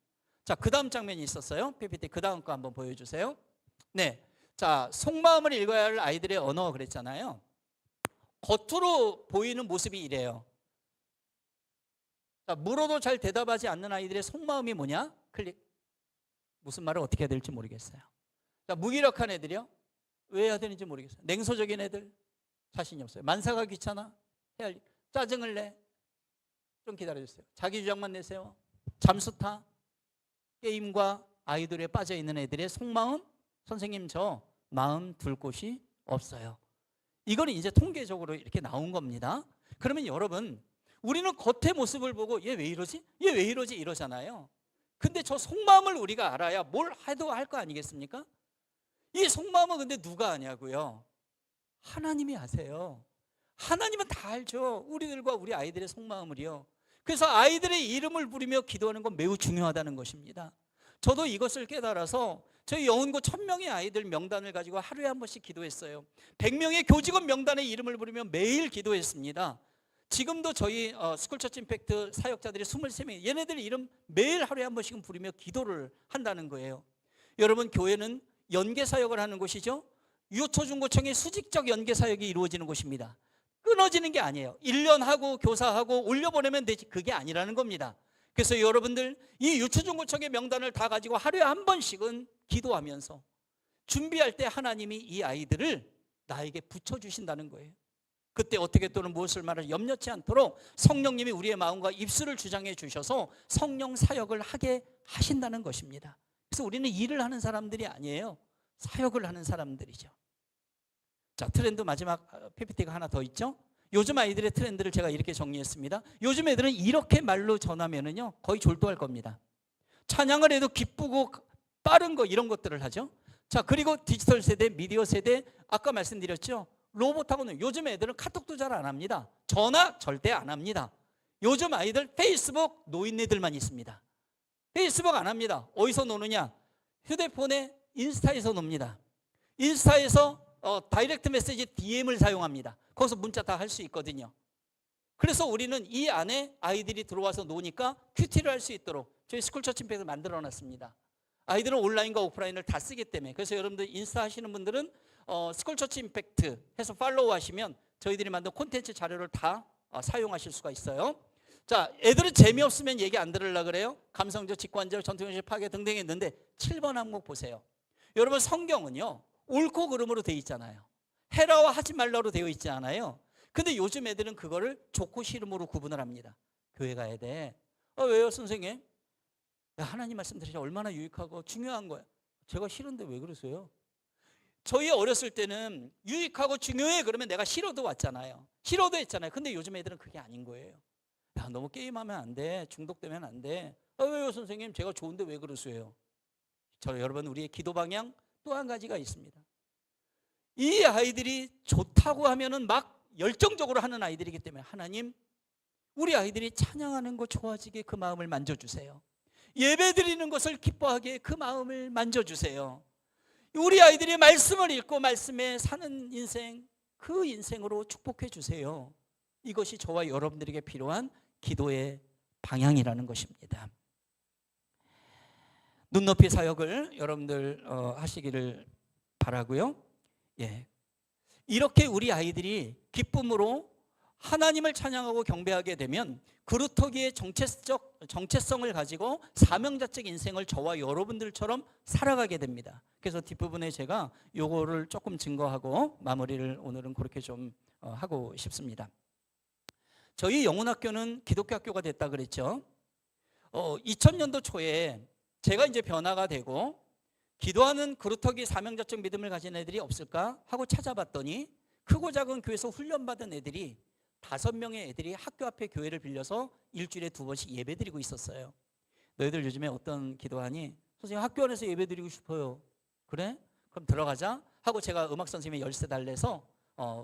자, 그 다음 장면이 있었어요. PPT 그 다음 거 한번 보여주세요. 네. 자, 속마음을 읽어야 할 아이들의 언어 그랬잖아요. 겉으로 보이는 모습이 이래요. 자, 물어도 잘 대답하지 않는 아이들의 속마음이 뭐냐? 클릭. 무슨 말을 어떻게 해야 될지 모르겠어요. 자, 무기력한 애들이요. 왜 해야 되는지 모르겠어요. 냉소적인 애들 자신이 없어요. 만사가 귀찮아. 해야 할 일. 짜증을 내. 좀 기다려주세요. 자기 주장만 내세요. 잠수 타. 게임과 아이돌에 빠져있는 애들의 속마음. 선생님 저 마음 둘 곳이 없어요. 이거는 이제 통계적으로 이렇게 나온 겁니다. 그러면 여러분, 우리는 겉의 모습을 보고 얘 왜 이러지? 얘 왜 이러지? 이러잖아요. 근데 저 속마음을 우리가 알아야 뭘 해도 할 거 아니겠습니까? 이 속마음은 근데 누가 아냐고요? 하나님이 아세요. 하나님은 다 알죠. 우리들과 우리 아이들의 속마음을요. 그래서 아이들의 이름을 부르며 기도하는 건 매우 중요하다는 것입니다. 저도 이것을 깨달아서 저희 영훈고 1000명의 아이들 명단을 가지고 하루에 한 번씩 기도했어요. 100명의 교직원 명단의 이름을 부르며 매일 기도했습니다. 지금도 저희 스쿨처치 임팩트 사역자들이 23명, 얘네들 이름 매일 하루에 한 번씩은 부르며 기도를 한다는 거예요. 여러분, 교회는 연계사역을 하는 곳이죠. 유초중고청의 수직적 연계사역이 이루어지는 곳입니다. 끊어지는 게 아니에요. 1년 하고 교사하고 올려보내면 되지, 그게 아니라는 겁니다. 그래서 여러분들 이 유초중고청의 명단을 다 가지고 하루에 한 번씩은 기도하면서 준비할 때 하나님이 이 아이들을 나에게 붙여주신다는 거예요. 그때 어떻게 또는 무엇을 말을 염려치 않도록 성령님이 우리의 마음과 입술을 주장해 주셔서 성령 사역을 하게 하신다는 것입니다. 그래서 우리는 일을 하는 사람들이 아니에요. 사역을 하는 사람들이죠. 자, 트렌드 마지막 PPT가 하나 더 있죠. 요즘 아이들의 트렌드를 제가 이렇게 정리했습니다. 요즘 애들은 이렇게 말로 전하면은요 거의 졸도할 겁니다. 찬양을 해도 기쁘고 빠른 거 이런 것들을 하죠. 자, 그리고 디지털 세대, 미디어 세대, 아까 말씀드렸죠. 로봇하고는 요즘 애들은 카톡도 잘 안 합니다. 전화 절대 안 합니다. 요즘 아이들 페이스북 노인네들만 있습니다. 페이스북 안 합니다. 어디서 노느냐? 휴대폰에 인스타에서 놉니다. 인스타에서 다이렉트 메시지 DM을 사용합니다. 거기서 문자 다 할 수 있거든요. 그래서 우리는 이 안에 아이들이 들어와서 노니까 큐티를 할 수 있도록 저희 스쿨처치 임팩트를 만들어 놨습니다. 아이들은 온라인과 오프라인을 다 쓰기 때문에. 그래서 여러분들 인스타 하시는 분들은 스쿨처치 임팩트 해서 팔로우 하시면 저희들이 만든 콘텐츠 자료를 다 사용하실 수가 있어요. 자, 애들은 재미없으면 얘기 안 들으려고 그래요. 감성적, 직관적, 전통의식 파괴 등등 했는데 7번 항목 보세요. 여러분, 성경은요 옳고 그름으로 되어 있잖아요. 해라와 하지 말라로 되어 있지 않아요. 근데 요즘 애들은 그거를 좋고 싫음으로 구분을 합니다. 교회 가야 돼. 왜요 선생님? 야, 하나님 말씀 들으시면 얼마나 유익하고 중요한 거야. 제가 싫은데 왜 그러세요? 저희 어렸을 때는 유익하고 중요해 그러면 내가 싫어도 왔잖아요. 싫어도 했잖아요. 근데 요즘 애들은 그게 아닌 거예요. 야, 너무 게임하면 안 돼. 중독되면 안 돼. 왜요 선생님? 제가 좋은데 왜 그러세요? 여러분, 우리의 기도 방향 또 한 가지가 있습니다. 이 아이들이 좋다고 하면은 막 열정적으로 하는 아이들이기 때문에 하나님, 우리 아이들이 찬양하는 거 좋아지게 그 마음을 만져주세요. 예배 드리는 것을 기뻐하게 그 마음을 만져주세요. 우리 아이들이 말씀을 읽고 말씀에 사는 인생, 그 인생으로 축복해 주세요. 이것이 저와 여러분들에게 필요한 기도의 방향이라는 것입니다. 눈높이 사역을 여러분들 하시기를 바라고요. 예, 이렇게 우리 아이들이 기쁨으로 하나님을 찬양하고 경배하게 되면 그루터기의 정체성을 가지고 사명자적 인생을 저와 여러분들처럼 살아가게 됩니다. 그래서 뒷부분에 제가 요거를 조금 증거하고 마무리를 오늘은 그렇게 좀 하고 싶습니다. 저희 영훈학교는 기독교 학교가 됐다 그랬죠. 2000년도 초에 제가 이제 변화가 되고 기도하는 그루터기 사명자적 믿음을 가진 애들이 없을까 하고 찾아봤더니 크고 작은 교회에서 훈련받은 애들이 5명의 애들이 학교 앞에 교회를 빌려서 일주일에 2번씩 예배드리고 있었어요. 너희들 요즘에 어떤 기도하니? 선생님, 학교 안에서 예배드리고 싶어요. 그래? 그럼 들어가자 하고 제가 음악 선생님의 열쇠 달래서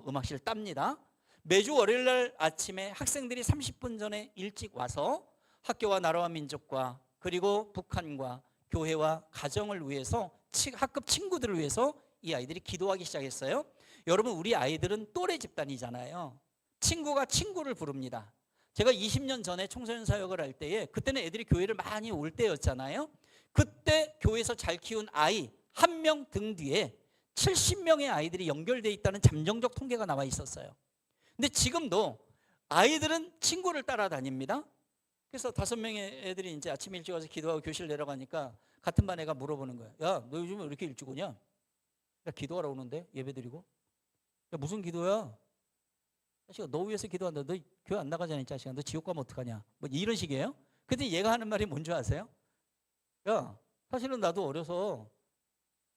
음악실 땁니다. 매주 월요일날 아침에 학생들이 30분 전에 일찍 와서 학교와 나라와 민족과 그리고 북한과 교회와 가정을 위해서, 학급 친구들을 위해서 이 아이들이 기도하기 시작했어요. 여러분, 우리 아이들은 또래 집단이잖아요. 친구가 친구를 부릅니다. 제가 20년 전에 청소년 사역을 할 때에 그때는 애들이 교회를 많이 올 때였잖아요. 그때 교회에서 잘 키운 아이 1명 등 뒤에 70명의 아이들이 연결되어 있다는 잠정적 통계가 나와 있었어요. 근데 지금도 아이들은 친구를 따라다닙니다. 그래서 5명의 애들이 이제 아침 일찍 와서 기도하고 교실 내려가니까 같은 반 애가 물어보는 거야. 야, 너 요즘 왜 이렇게 일찍 오냐? 야, 기도하러 오는데 예배 드리고. 야, 무슨 기도야? 자식아, 너 위해서 기도한다. 너 교회 안 나가잖아, 이 자식아. 너 지옥 가면 어떡하냐? 뭐 이런 식이에요. 근데 얘가 하는 말이 뭔지 아세요? 야, 사실은 나도 어려서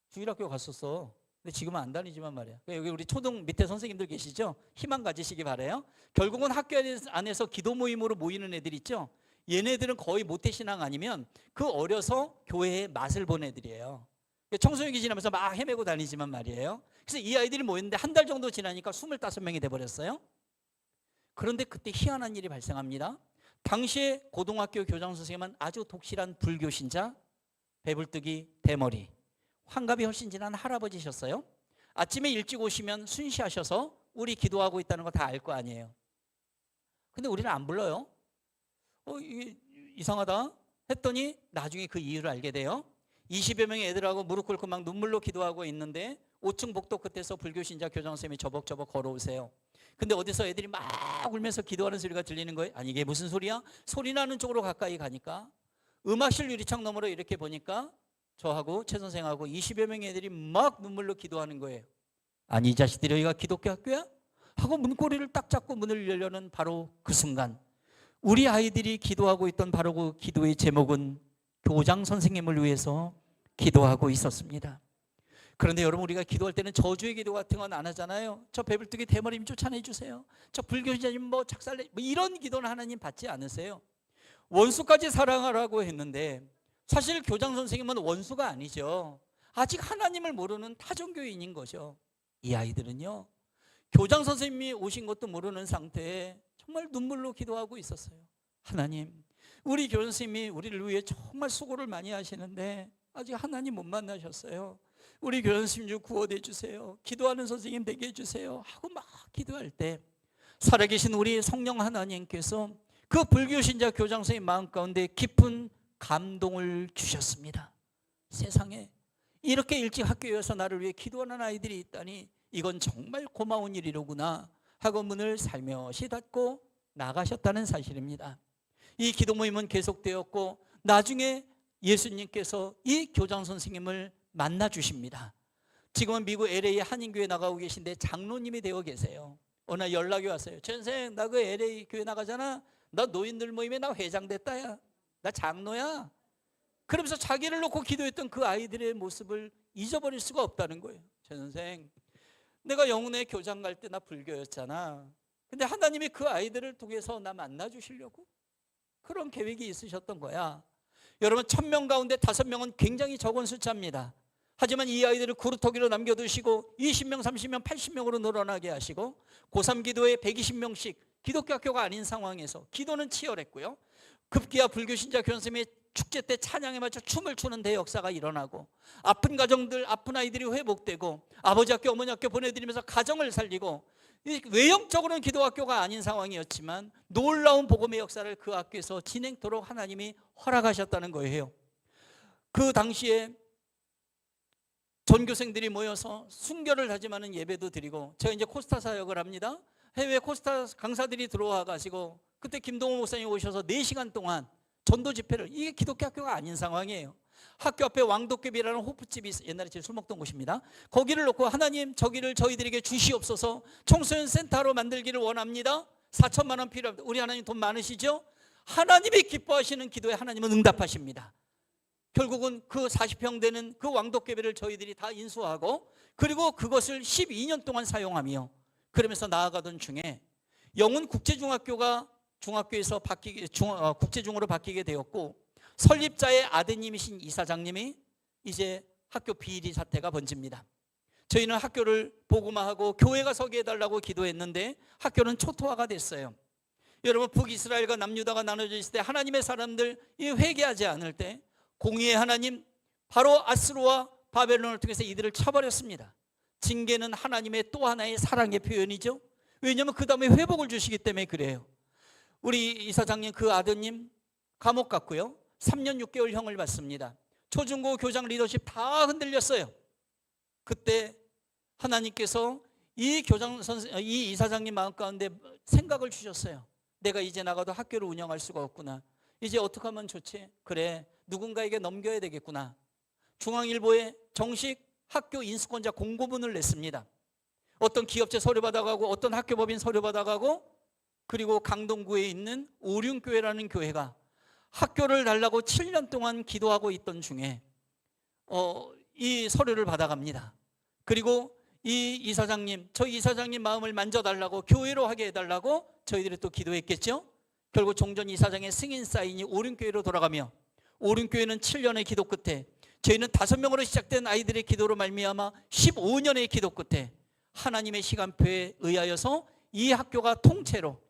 주일학교 갔었어. 근데 지금은 안 다니지만 말이야. 여기 우리 초등 밑에 선생님들 계시죠? 희망 가지시기 바라요. 결국은 학교 안에서 기도 모임으로 모이는 애들 있죠? 얘네들은 거의 모태신앙 아니면 그 어려서 교회에 맛을 본 애들이에요. 청소년기 지나면서 막 헤매고 다니지만 말이에요. 그래서 이 아이들이 모였는데 한 달 정도 지나니까 25명이 돼버렸어요. 그런데 그때 희한한 일이 발생합니다. 당시에 고등학교 교장 선생님은 아주 독실한 불교 신자, 배불뚝이 대머리, 환갑이 훨씬 지난 할아버지셨어요. 아침에 일찍 오시면 순시하셔서 우리 기도하고 있다는 거 다 알 거 아니에요. 근데 우리는 안 불러요. 이게 이상하다 했더니 나중에 그 이유를 알게 돼요. 20여 명의 애들하고 무릎 꿇고 막 눈물로 기도하고 있는데 5층 복도 끝에서 불교 신자 교장 선생님이 저벅저벅 걸어오세요. 근데 어디서 애들이 막 울면서 기도하는 소리가 들리는 거예요. 아니 이게 무슨 소리야? 소리 나는 쪽으로 가까이 가니까 음악실 유리창 너머로 이렇게 보니까 저하고 최 선생하고 20여 명의 애들이 막 눈물로 기도하는 거예요. 아니 이 자식들이 여기가 기독교 학교야? 하고 문고리를 딱 잡고 문을 열려는 바로 그 순간 우리 아이들이 기도하고 있던 바로 그 기도의 제목은 교장 선생님을 위해서 기도하고 있었습니다. 그런데 여러분 우리가 기도할 때는 저주의 기도 같은 건 안 하잖아요. 저 배불뚝이 대머리님 쫓아내 주세요. 저 불교신자님 뭐 작살내 뭐 이런 기도는 하나님 받지 않으세요. 원수까지 사랑하라고 했는데 사실 교장 선생님은 원수가 아니죠. 아직 하나님을 모르는 타종교인인 거죠. 이 아이들은요. 교장 선생님이 오신 것도 모르는 상태에 정말 눈물로 기도하고 있었어요. 하나님, 우리 교장 선생님이 우리를 위해 정말 수고를 많이 하시는데 아직 하나님 못 만나셨어요. 우리 교장 선생님 좀 구원해 주세요. 기도하는 선생님 되게 해주세요. 하고 막 기도할 때 살아계신 우리 성령 하나님께서 그 불교신자 교장 선생님 마음 가운데 깊은 감동을 주셨습니다. 세상에 이렇게 일찍 학교에 와서 나를 위해 기도하는 아이들이 있다니 이건 정말 고마운 일이로구나 하고 문을 살며시 닫고 나가셨다는 사실입니다. 이 기도 모임은 계속되었고 나중에 예수님께서 이 교장 선생님을 만나 주십니다. 지금은 미국 LA 한인교회 나가고 계신데 장로님이 되어 계세요. 어느 날 연락이 왔어요. 최 선생 나 그 LA 교회 나가잖아. 나 노인들 모임에 나 회장 됐다야. 나 장로야. 그러면서 자기를 놓고 기도했던 그 아이들의 모습을 잊어버릴 수가 없다는 거예요. 최 선생 내가 영혼의 교장 갈 때 나 불교였잖아. 근데 하나님이 그 아이들을 통해서 나 만나 주시려고 그런 계획이 있으셨던 거야. 여러분 1000명 가운데 5명은 굉장히 적은 숫자입니다. 하지만 이 아이들을 그루터기로 남겨두시고 20명, 30명, 80명으로 늘어나게 하시고 고3 기도에 120명씩 기독교 학교가 아닌 상황에서 기도는 치열했고요. 급기야 불교신자 교장 선생님의 축제 때 찬양에 맞춰 춤을 추는 대역사가 일어나고 아픈 가정들, 아픈 아이들이 회복되고 아버지 학교, 어머니 학교 보내드리면서 가정을 살리고 외형적으로는 기도 학교가 아닌 상황이었지만 놀라운 복음의 역사를 그 학교에서 진행토록 하나님이 허락하셨다는 거예요. 그 당시에 전교생들이 모여서 순결을 다짐하는 예배도 드리고 제가 이제 코스타 사역을 합니다. 해외 코스타 강사들이 들어와 가지고 그때 김동호 목사님 오셔서 4시간 동안 전도 집회를 이게 기독교 학교가 아닌 상황이에요. 학교 앞에 왕도깨비라는 호프집이 옛날에 제가 술 먹던 곳입니다. 거기를 놓고 하나님 저기를 저희들에게 주시옵소서 청소년 센터로 만들기를 원합니다. 4천만 원 필요합니다. 우리 하나님 돈 많으시죠? 하나님이 기뻐하시는 기도에 하나님은 응답하십니다. 결국은 그 40평 되는 그 왕도깨비를 저희들이 다 인수하고 그리고 그것을 12년 동안 사용하며 그러면서 나아가던 중에 영훈 국제중학교가 중학교에서 국제중으로 바뀌게 되었고 설립자의 아드님이신 이사장님이 이제 학교 비리 사태가 번집니다. 저희는 학교를 복음화하고 교회가 서게 해달라고 기도했는데 학교는 초토화가 됐어요. 여러분 북이스라엘과 남유다가 나눠져 있을 때 하나님의 사람들이 회개하지 않을 때 공의의 하나님 바로 아스루와 바벨론을 통해서 이들을 쳐버렸습니다. 징계는 하나님의 또 하나의 사랑의 표현이죠. 왜냐하면 그 다음에 회복을 주시기 때문에 그래요. 우리 이사장님 그 아드님 감옥 갔고요. 3년 6개월 형을 받습니다. 초중고 교장 리더십 다 흔들렸어요. 그때 하나님께서 이 이사장님 마음 가운데 생각을 주셨어요. 내가 이제 나가도 학교를 운영할 수가 없구나. 이제 어떻게 하면 좋지? 그래 누군가에게 넘겨야 되겠구나. 중앙일보에 정식 학교 인수권자 공고문을 냈습니다. 어떤 기업체 서류 받아가고 어떤 학교법인 서류 받아가고 그리고 강동구에 있는 오륜교회라는 교회가 학교를 달라고 7년 동안 기도하고 있던 중에 이 서류를 받아갑니다. 그리고 이 이사장님, 저 이사장님 마음을 만져달라고, 교회로 하게 해달라고 저희들이 또 기도했겠죠. 결국 종전 이사장의 승인 사인이 오륜교회로 돌아가며, 오륜교회는 7년의 기도 끝에, 저희는 5명으로 시작된 아이들의 기도로 말미암아 15년의 기도 끝에 하나님의 시간표에 의하여서 이 학교가 통째로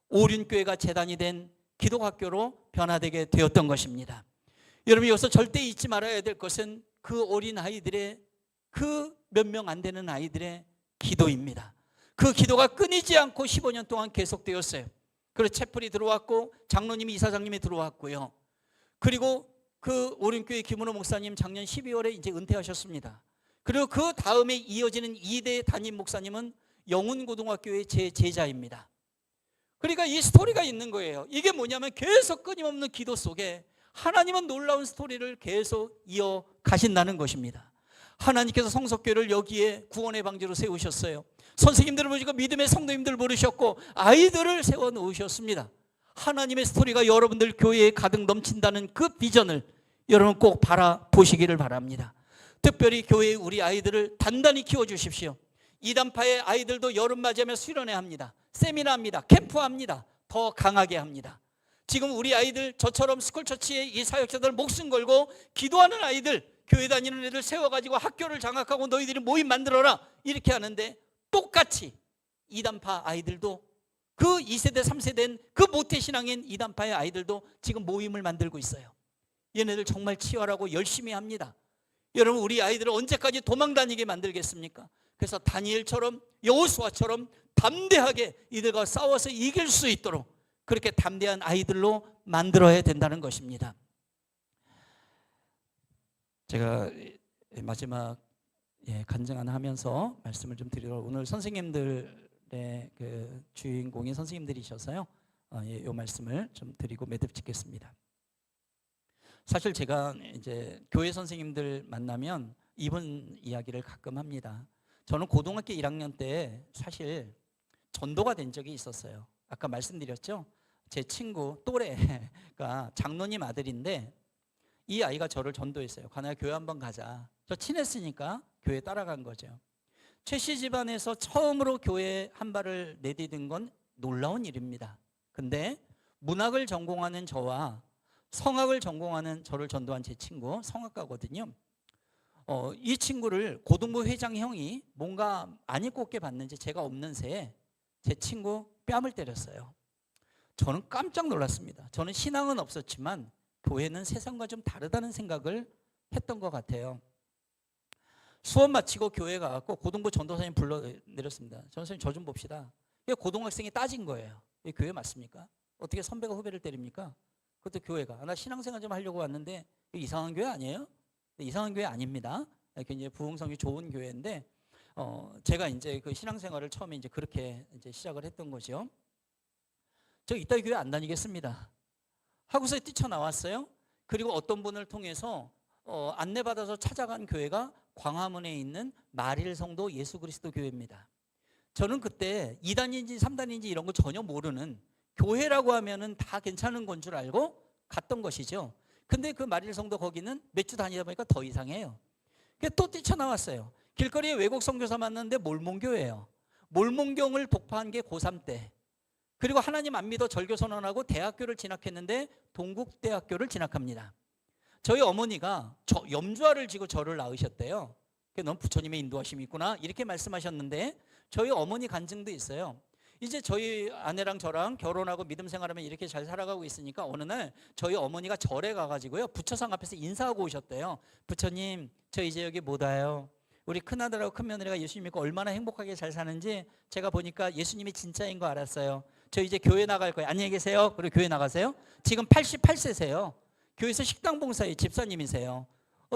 오륜교회가 재단이 된 기독학교로 변화되게 되었던 것입니다. 여러분, 여기서 절대 잊지 말아야 될 것은 그 어린 아이들의, 그 몇 명 안 되는 아이들의 기도입니다. 그 기도가 끊이지 않고 15년 동안 계속되었어요. 그리고 채플이 들어왔고 장로님이, 이사장님이 들어왔고요. 그리고 그 오륜교회 김은호 목사님 작년 12월에 이제 은퇴하셨습니다. 그리고 그 다음에 이어지는 2대 담임 목사님은 영훈고등학교의 제 제자입니다. 그러니까 이 스토리가 있는 거예요. 이게 뭐냐면 계속 끊임없는 기도 속에 하나님은 놀라운 스토리를 계속 이어가신다는 것입니다. 하나님께서 성석교회를 여기에 구원의 방지로 세우셨어요. 선생님들을 모시고 믿음의 성도님들을 부르셨고 아이들을 세워놓으셨습니다. 하나님의 스토리가 여러분들 교회에 가득 넘친다는 그 비전을 여러분 꼭 바라보시기를 바랍니다. 특별히 교회의 우리 아이들을 단단히 키워주십시오. 이단파의 아이들도 여름 맞이하며 수련회 합니다. 세미나합니다. 캠프합니다. 더 강하게 합니다. 지금 우리 아이들, 저처럼 스쿨처치의 이 사역자들 목숨 걸고 기도하는 아이들, 교회 다니는 애들 세워가지고 학교를 장악하고 너희들이 모임 만들어라 이렇게 하는데, 똑같이 이단파 아이들도, 그 2세대 3세대인 그 모태신앙인 이단파의 아이들도 지금 모임을 만들고 있어요. 얘네들 정말 치열하고 열심히 합니다. 여러분, 우리 아이들을 언제까지 도망다니게 만들겠습니까? 그래서 다니엘처럼, 여호수아처럼 담대하게 이들과 싸워서 이길 수 있도록 그렇게 담대한 아이들로 만들어야 된다는 것입니다. 제가 마지막 간증 하나 하면서 말씀을 좀 드리도록, 오늘 선생님들의 그 주인공이 선생님들이셔서요, 이 말씀을 좀 드리고 매듭 짓겠습니다. 사실 제가 이제 교회 선생님들 만나면 이분 이야기를 가끔 합니다. 저는 고등학교 1학년 때 사실 전도가 된 적이 있었어요. 아까 말씀드렸죠? 제 친구 또래가 장로님 아들인데 이 아이가 저를 전도했어요. 관아야 교회 한번 가자. 저 친했으니까 교회 따라간 거죠. 최 씨 집안에서 처음으로 교회에 한 발을 내디딘 건 놀라운 일입니다. 근데 문학을 전공하는 저와 성악을 전공하는 저를 전도한 제 친구, 성악가거든요. 이 친구를 고등부 회장 형이 뭔가 안 입고 없게 봤는지 제가 없는 새에 제 친구 뺨을 때렸어요. 저는 깜짝 놀랐습니다. 저는 신앙은 없었지만 교회는 세상과 좀 다르다는 생각을 했던 것 같아요. 수업 마치고 교회 가고 고등부 전도사님 불러내렸습니다. 전도사님, 저 좀 봅시다. 고등학생이 따진 거예요. 이게 교회 맞습니까? 어떻게 선배가 후배를 때립니까? 그것도 교회가. 나 신앙생활 좀 하려고 왔는데 이상한 교회 아니에요? 이상한 교회 아닙니다. 굉장히 부흥성이 좋은 교회인데 제가 이제 그 신앙생활을 처음에 이제 그렇게 이제 시작을 했던 거죠. 저 이따 교회 안 다니겠습니다 하고서 뛰쳐나왔어요. 그리고 어떤 분을 통해서 안내받아서 찾아간 교회가 광화문에 있는 마릴성도 예수그리스도 교회입니다. 저는 그때 2단인지 3단인지 이런 거 전혀 모르는, 교회라고 하면은 다 괜찮은 건 줄 알고 갔던 것이죠. 근데 그 마릴성도 거기는 몇 주 다니다 보니까 더 이상해요. 또 뛰쳐나왔어요. 길거리에 외국 선교사 만났는데 몰몬교예요. 몰몬경을 독파한 게 고3 때. 그리고 하나님 안 믿어 절교 선언하고 대학교를 진학했는데 동국대학교를 진학합니다. 저희 어머니가 염주알을 지고 저를 낳으셨대요. 넌 부처님의 인도하심이 있구나 이렇게 말씀하셨는데, 저희 어머니 간증도 있어요. 이제 저희 아내랑 저랑 결혼하고 믿음 생활하면 이렇게 잘 살아가고 있으니까 어느 날 저희 어머니가 절에 가가지고요, 부처상 앞에서 인사하고 오셨대요. 부처님, 저 이제 여기 못 와요. 우리 큰아들하고 큰며느리가 예수님 믿고 얼마나 행복하게 잘 사는지 제가 보니까 예수님이 진짜인 거 알았어요. 저 이제 교회 나갈 거예요. 안녕히 계세요. 그리고 교회 나가세요. 지금 88세세요. 교회에서 식당 봉사의 집사님이세요.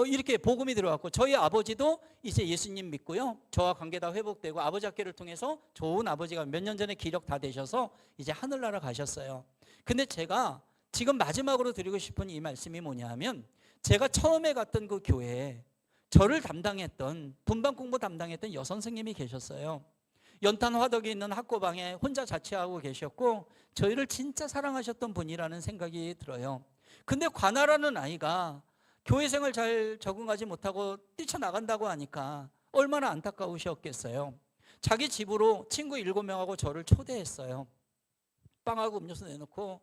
이렇게 복음이 들어왔고, 저희 아버지도 이제 예수님 믿고요, 저와 관계 다 회복되고 아버지 학교를 통해서 좋은 아버지가 몇 년 전에 기력 다 되셔서 이제 하늘나라 가셨어요. 근데 제가 지금 마지막으로 드리고 싶은 이 말씀이 뭐냐 하면, 제가 처음에 갔던 그 교회에 저를 담당했던, 분반 공부 담당했던 여선생님이 계셨어요. 연탄 화덕에 있는 학고방에 혼자 자취하고 계셨고 저희를 진짜 사랑하셨던 분이라는 생각이 들어요. 근데 관아라는 아이가 교회 생활 잘 적응하지 못하고 뛰쳐나간다고 하니까 얼마나 안타까우셨겠어요. 자기 집으로 친구 7명하고 저를 초대했어요. 빵하고 음료수 내놓고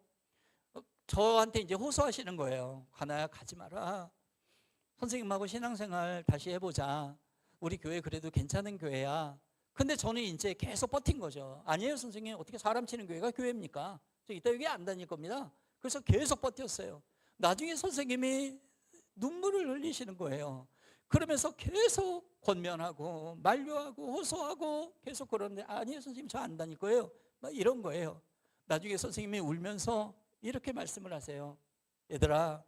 저한테 이제 호소하시는 거예요. 관아야, 가지 마라. 선생님하고 신앙생활 다시 해보자. 우리 교회 그래도 괜찮은 교회야. 근데 저는 이제 계속 버틴 거죠. 아니에요 선생님, 어떻게 사람 치는 교회가 교회입니까? 저 이따 여기 안 다닐 겁니다. 그래서 계속 버텼어요. 나중에 선생님이 눈물을 흘리시는 거예요. 그러면서 계속 권면하고 만류하고 호소하고 계속 그러는데, 아니에요 선생님, 저 안 다닐 거예요. 막 이런 거예요. 나중에 선생님이 울면서 이렇게 말씀을 하세요. 얘들아,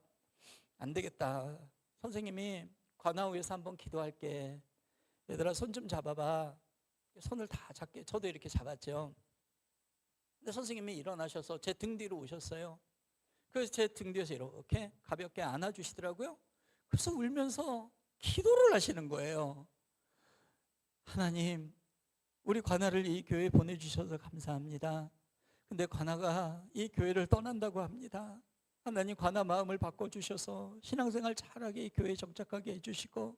안 되겠다. 선생님이 관아우에서 한번 기도할게. 얘들아, 손 좀 잡아봐. 손을 다 잡게. 저도 이렇게 잡았죠. 근데 선생님이 일어나셔서 제 등 뒤로 오셨어요. 그래서 제 등 뒤에서 이렇게 가볍게 안아주시더라고요. 그래서 울면서 기도를 하시는 거예요. 하나님, 우리 관아를 이 교회에 보내주셔서 감사합니다. 근데 관아가 이 교회를 떠난다고 합니다. 하나님, 관아 마음을 바꿔주셔서 신앙생활 잘하게 이 교회에 정착하게 해주시고,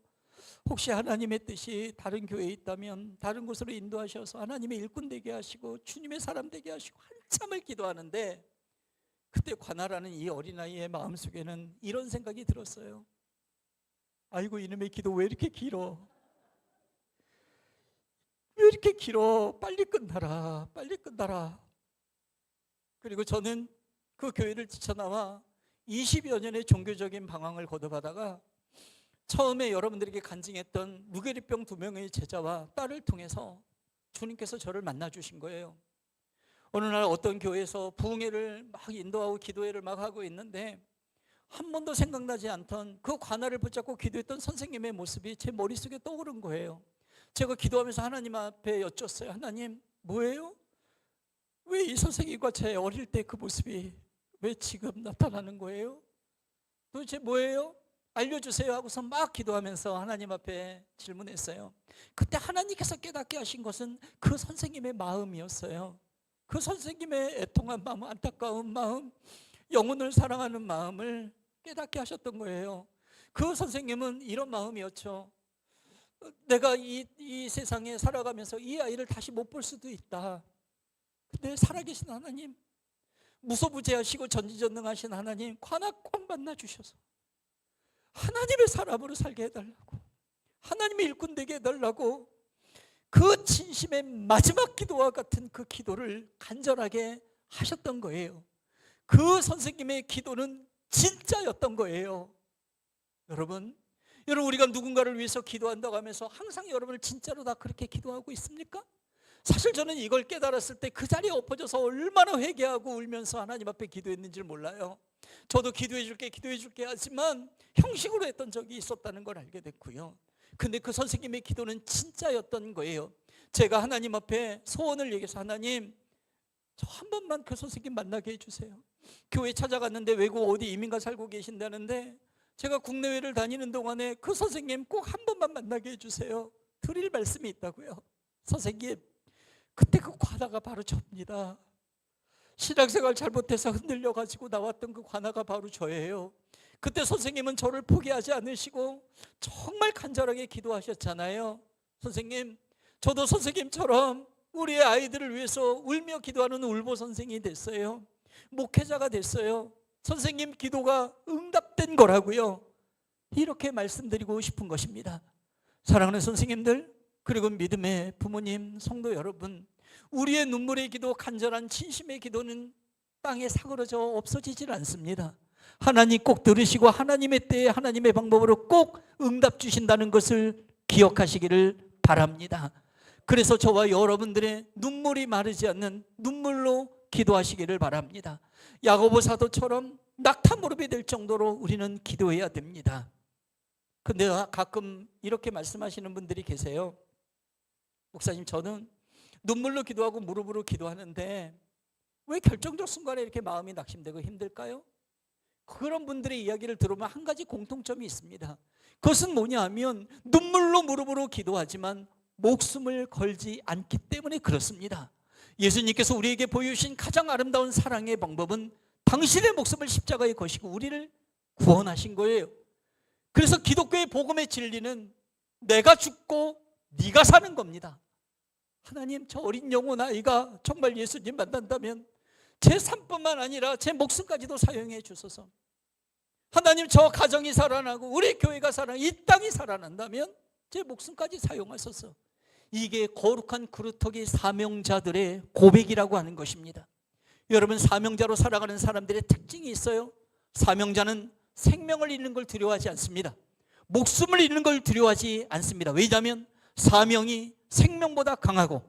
혹시 하나님의 뜻이 다른 교회에 있다면 다른 곳으로 인도하셔서 하나님의 일꾼 되게 하시고 주님의 사람 되게 하시고, 한참을 기도하는데 그때 관아라는 이 어린아이의 마음속에는 이런 생각이 들었어요. 아이고, 이놈의 기도 왜 이렇게 길어? 왜 이렇게 길어? 빨리 끝나라, 빨리 끝나라. 그리고 저는 그 교회를 지쳐나와 20여 년의 종교적인 방황을 거듭하다가 처음에 여러분들에게 간증했던 루게리병 2명의 제자와 딸을 통해서 주님께서 저를 만나주신 거예요. 어느 날 어떤 교회에서 부흥회를 막 인도하고 기도회를 막 하고 있는데 한 번도 생각나지 않던 그 관아를 붙잡고 기도했던 선생님의 모습이 제 머릿속에 떠오른 거예요. 제가 기도하면서 하나님 앞에 여쭸어요. 하나님, 뭐예요? 왜 이 선생님과 제 어릴 때 그 모습이 왜 지금 나타나는 거예요? 도대체 뭐예요? 알려주세요 하고서 막 기도하면서 하나님 앞에 질문했어요. 그때 하나님께서 깨닫게 하신 것은 그 선생님의 마음이었어요. 그 선생님의 애통한 마음, 안타까운 마음, 영혼을 사랑하는 마음을 깨닫게 하셨던 거예요. 그 선생님은 이런 마음이었죠. 내가 이 세상에 살아가면서 이 아이를 다시 못 볼 수도 있다. 근데 살아계신 하나님, 무소부재하시고 전지전능하신 하나님, 관아 꼭 만나주셔서 하나님의 사람으로 살게 해달라고, 하나님의 일꾼 되게 해달라고, 그 진심의 마지막 기도와 같은 그 기도를 간절하게 하셨던 거예요. 그 선생님의 기도는 진짜였던 거예요. 여러분 우리가 누군가를 위해서 기도한다고 하면서 항상 여러분을 진짜로 다 그렇게 기도하고 있습니까? 사실 저는 이걸 깨달았을 때 그 자리에 엎어져서 얼마나 회개하고 울면서 하나님 앞에 기도했는지를 몰라요. 저도 기도해 줄게 하지만 형식으로 했던 적이 있었다는 걸 알게 됐고요. 근데 그 선생님의 기도는 진짜였던 거예요. 제가 하나님 앞에 소원을 얘기해서, 하나님, 저 한 번만 그 선생님 만나게 해주세요. 교회 찾아갔는데 외국 어디 이민가 살고 계신다는데 제가 국내외를 다니는 동안에 그 선생님 꼭 한 번만 만나게 해주세요. 드릴 말씀이 있다고요. 선생님, 그때 그 관아가 바로 접니다. 신앙생활 잘못해서 흔들려가지고 나왔던 그 관아가 바로 저예요. 그때 선생님은 저를 포기하지 않으시고 정말 간절하게 기도하셨잖아요. 선생님, 저도 선생님처럼 우리의 아이들을 위해서 울며 기도하는 울보 선생이 됐어요. 목회자가 됐어요. 선생님 기도가 응답된 거라고요. 이렇게 말씀드리고 싶은 것입니다. 사랑하는 선생님들, 그리고 믿음의 부모님, 성도 여러분, 우리의 눈물의 기도, 간절한 진심의 기도는 땅에 사그러져 없어지질 않습니다. 하나님 꼭 들으시고 하나님의 때에 하나님의 방법으로 꼭 응답 주신다는 것을 기억하시기를 바랍니다. 그래서 저와 여러분들의 눈물이 마르지 않는 눈물로 기도하시기를 바랍니다. 야고보 사도처럼 낙타 무릎이 될 정도로 우리는 기도해야 됩니다. 근데 가끔 이렇게 말씀하시는 분들이 계세요. 목사님, 저는 눈물로 기도하고 무릎으로 기도하는데 왜 결정적 순간에 이렇게 마음이 낙심되고 힘들까요? 그런 분들의 이야기를 들으면 한 가지 공통점이 있습니다. 그것은 뭐냐 하면 눈물로 무릎으로 기도하지만 목숨을 걸지 않기 때문에 그렇습니다. 예수님께서 우리에게 보여주신 가장 아름다운 사랑의 방법은 당신의 목숨을 십자가에 거시고 우리를 구원하신 거예요. 그래서 기독교의 복음의 진리는 내가 죽고 네가 사는 겁니다. 하나님, 저 어린 영혼 아이가 정말 예수님 만난다면 제 삶뿐만 아니라 제 목숨까지도 사용해 주소서. 하나님, 저 가정이 살아나고 우리 교회가 살아나고 이 땅이 살아난다면 제 목숨까지 사용하소서. 이게 거룩한 그루터기 사명자들의 고백이라고 하는 것입니다. 여러분, 사명자로 살아가는 사람들의 특징이 있어요. 사명자는 생명을 잃는 걸 두려워하지 않습니다. 목숨을 잃는 걸 두려워하지 않습니다. 왜냐하면 사명이 생명보다 강하고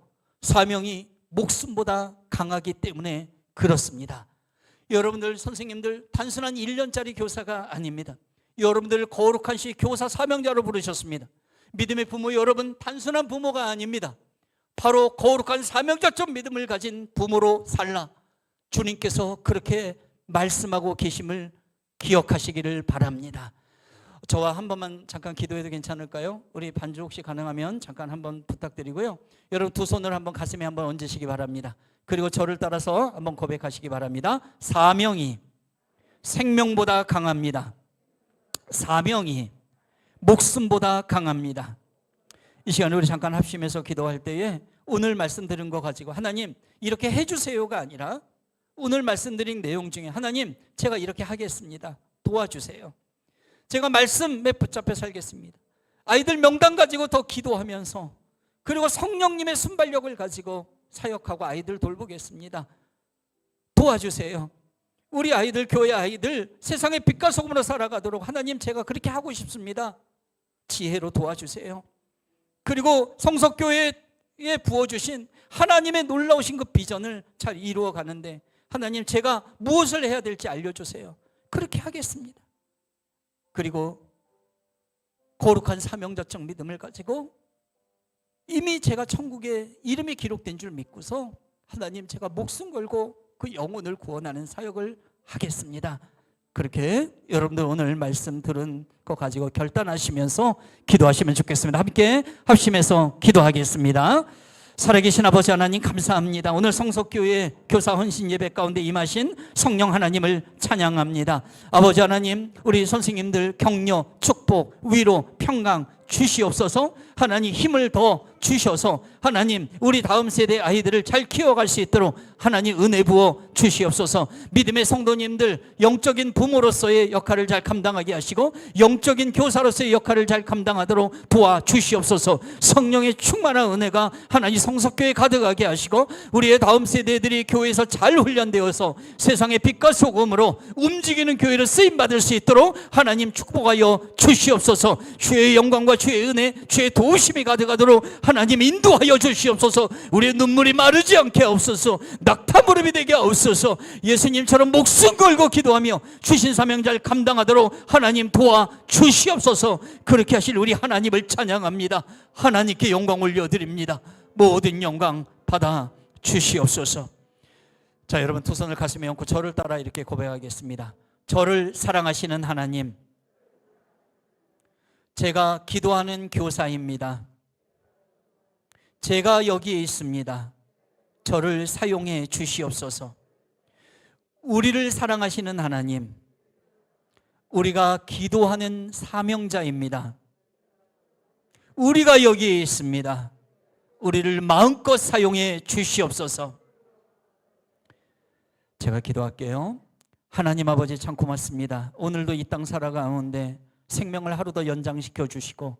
사명이 목숨보다 강하기 때문에 그렇습니다. 여러분들, 선생님들 단순한 1년짜리 교사가 아닙니다. 여러분들 거룩한 시 교사 사명자로 부르셨습니다. 믿음의 부모 여러분, 단순한 부모가 아닙니다. 바로 거룩한 사명자적 믿음을 가진 부모로 살라 주님께서 그렇게 말씀하고 계심을 기억하시기를 바랍니다. 저와 한 번만 잠깐 기도해도 괜찮을까요? 우리 반주 혹시 가능하면 잠깐 한번 부탁드리고요. 여러분 두 손을 한번 가슴에 한번 얹으시기 바랍니다. 그리고 저를 따라서 한번 고백하시기 바랍니다. 사명이 생명보다 강합니다. 사명이 목숨보다 강합니다. 이 시간에 우리 잠깐 합심해서 기도할 때에 오늘 말씀드린 거 가지고 하나님 이렇게 해주세요가 아니라 오늘 말씀드린 내용 중에 하나님 제가 이렇게 하겠습니다. 도와주세요. 제가 말씀에 붙잡혀 살겠습니다. 아이들 명단 가지고 더 기도하면서 그리고 성령님의 순발력을 가지고 사역하고 아이들 돌보겠습니다. 도와주세요. 우리 아이들, 교회 아이들 세상의 빛과 소금으로 살아가도록 하나님 제가 그렇게 하고 싶습니다. 지혜로 도와주세요. 그리고 성석교회에 부어주신 하나님의 놀라우신 그 비전을 잘 이루어가는데 하나님 제가 무엇을 해야 될지 알려주세요. 그렇게 하겠습니다. 그리고 거룩한 사명자적 믿음을 가지고 이미 제가 천국에 이름이 기록된 줄 믿고서 하나님 제가 목숨 걸고 그 영혼을 구원하는 사역을 하겠습니다. 그렇게 여러분들 오늘 말씀 들은 거 가지고 결단하시면서 기도하시면 좋겠습니다. 함께 합심해서 기도하겠습니다. 살아계신 아버지 하나님 감사합니다. 오늘 성석교회 교사 헌신 예배 가운데 임하신 성령 하나님을 찬양합니다. 아버지 하나님, 우리 선생님들 격려, 축복, 위로, 평강 주시옵소서. 하나님 힘을 더 주셔서 하나님 우리 다음 세대 아이들을 잘 키워갈 수 있도록 하나님 은혜 부어 주시옵소서. 믿음의 성도님들 영적인 부모로서의 역할을 잘 감당하게 하시고 영적인 교사로서의 역할을 잘 감당하도록 도와주시옵소서. 성령의 충만한 은혜가 하나님 성석교회에 가득하게 하시고 우리의 다음 세대들이 교회에서 잘 훈련되어서 세상의 빛과 소금으로 움직이는 교회를 쓰임받을 수 있도록 하나님 축복하여 주시옵소서. 주의 영광과 주의 은혜, 주의 도우심이 가득하도록 하나님 인도하여 주시옵소서. 우리의 눈물이 마르지 않게 하옵소서. 낙타무릎이 되게 하옵소서. 예수님처럼 목숨 걸고 기도하며 주신 사명자를 감당하도록 하나님 도와주시옵소서. 그렇게 하실 우리 하나님을 찬양합니다. 하나님께 영광 올려드립니다. 모든 영광 받아 주시옵소서. 자, 여러분 두 손을 가슴에 얹고 저를 따라 이렇게 고백하겠습니다. 저를 사랑하시는 하나님, 제가 기도하는 교사입니다. 제가 여기에 있습니다. 저를 사용해 주시옵소서. 우리를 사랑하시는 하나님, 우리가 기도하는 사명자입니다. 우리가 여기에 있습니다. 우리를 마음껏 사용해 주시옵소서. 제가 기도할게요. 하나님 아버지 참 고맙습니다. 오늘도 이 땅 살아가는데 생명을 하루 더 연장시켜 주시고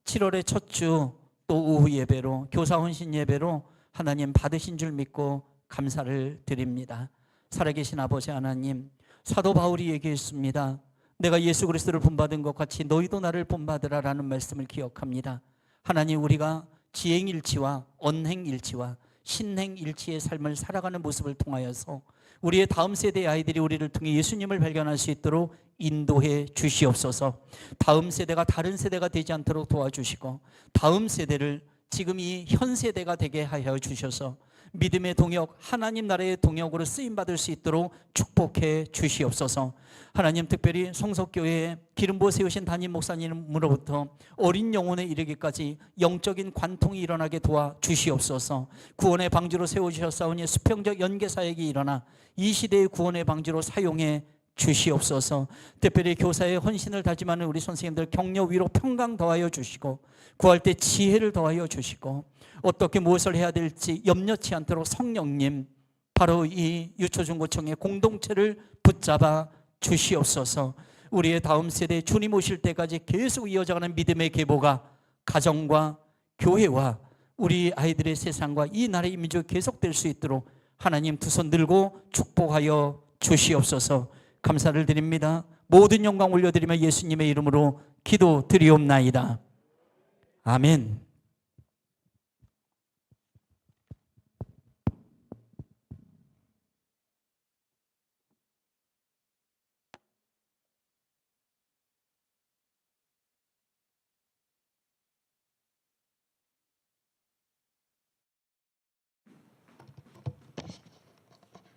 7월의 첫 주 또 오후 예배로 교사 헌신 예배로 하나님 받으신 줄 믿고 감사를 드립니다. 살아계신 아버지 하나님, 사도 바울이 얘기했습니다. 내가 예수 그리스도를 본받은 것 같이 너희도 나를 본받으라 라는 말씀을 기억합니다. 하나님, 우리가 지행일치와 언행일치와 신행일치의 삶을 살아가는 모습을 통하여서 우리의 다음 세대의 아이들이 우리를 통해 예수님을 발견할 수 있도록 인도해 주시옵소서. 다음 세대가 다른 세대가 되지 않도록 도와주시고 다음 세대를 지금 이 현 세대가 되게 하여 주셔서 믿음의 동역, 하나님 나라의 동역으로 쓰임받을 수 있도록 축복해 주시옵소서. 하나님, 특별히 성석교회에 기름 부어 세우신 담임 목사님으로부터 어린 영혼에 이르기까지 영적인 관통이 일어나게 도와주시옵소서. 구원의 방주로 세워주셨사오니 수평적 연계사역이 일어나 이 시대의 구원의 방주로 사용해 주시옵소서. 특별히 교사의 헌신을 다짐하는 우리 선생님들 격려, 위로, 평강 더하여 주시고, 구할 때 지혜를 더하여 주시고, 어떻게 무엇을 해야 될지 염려치 않도록 성령님 바로 이 유초중고청의 공동체를 붙잡아 주시옵소서. 우리의 다음 세대 주님 오실 때까지 계속 이어져가는 믿음의 계보가 가정과 교회와 우리 아이들의 세상과 이 나라의 민족이 계속될 수 있도록 하나님 두 손 들고 축복하여 주시옵소서. 감사를 드립니다. 모든 영광 올려드리며 예수님의 이름으로 기도드리옵나이다. 아멘.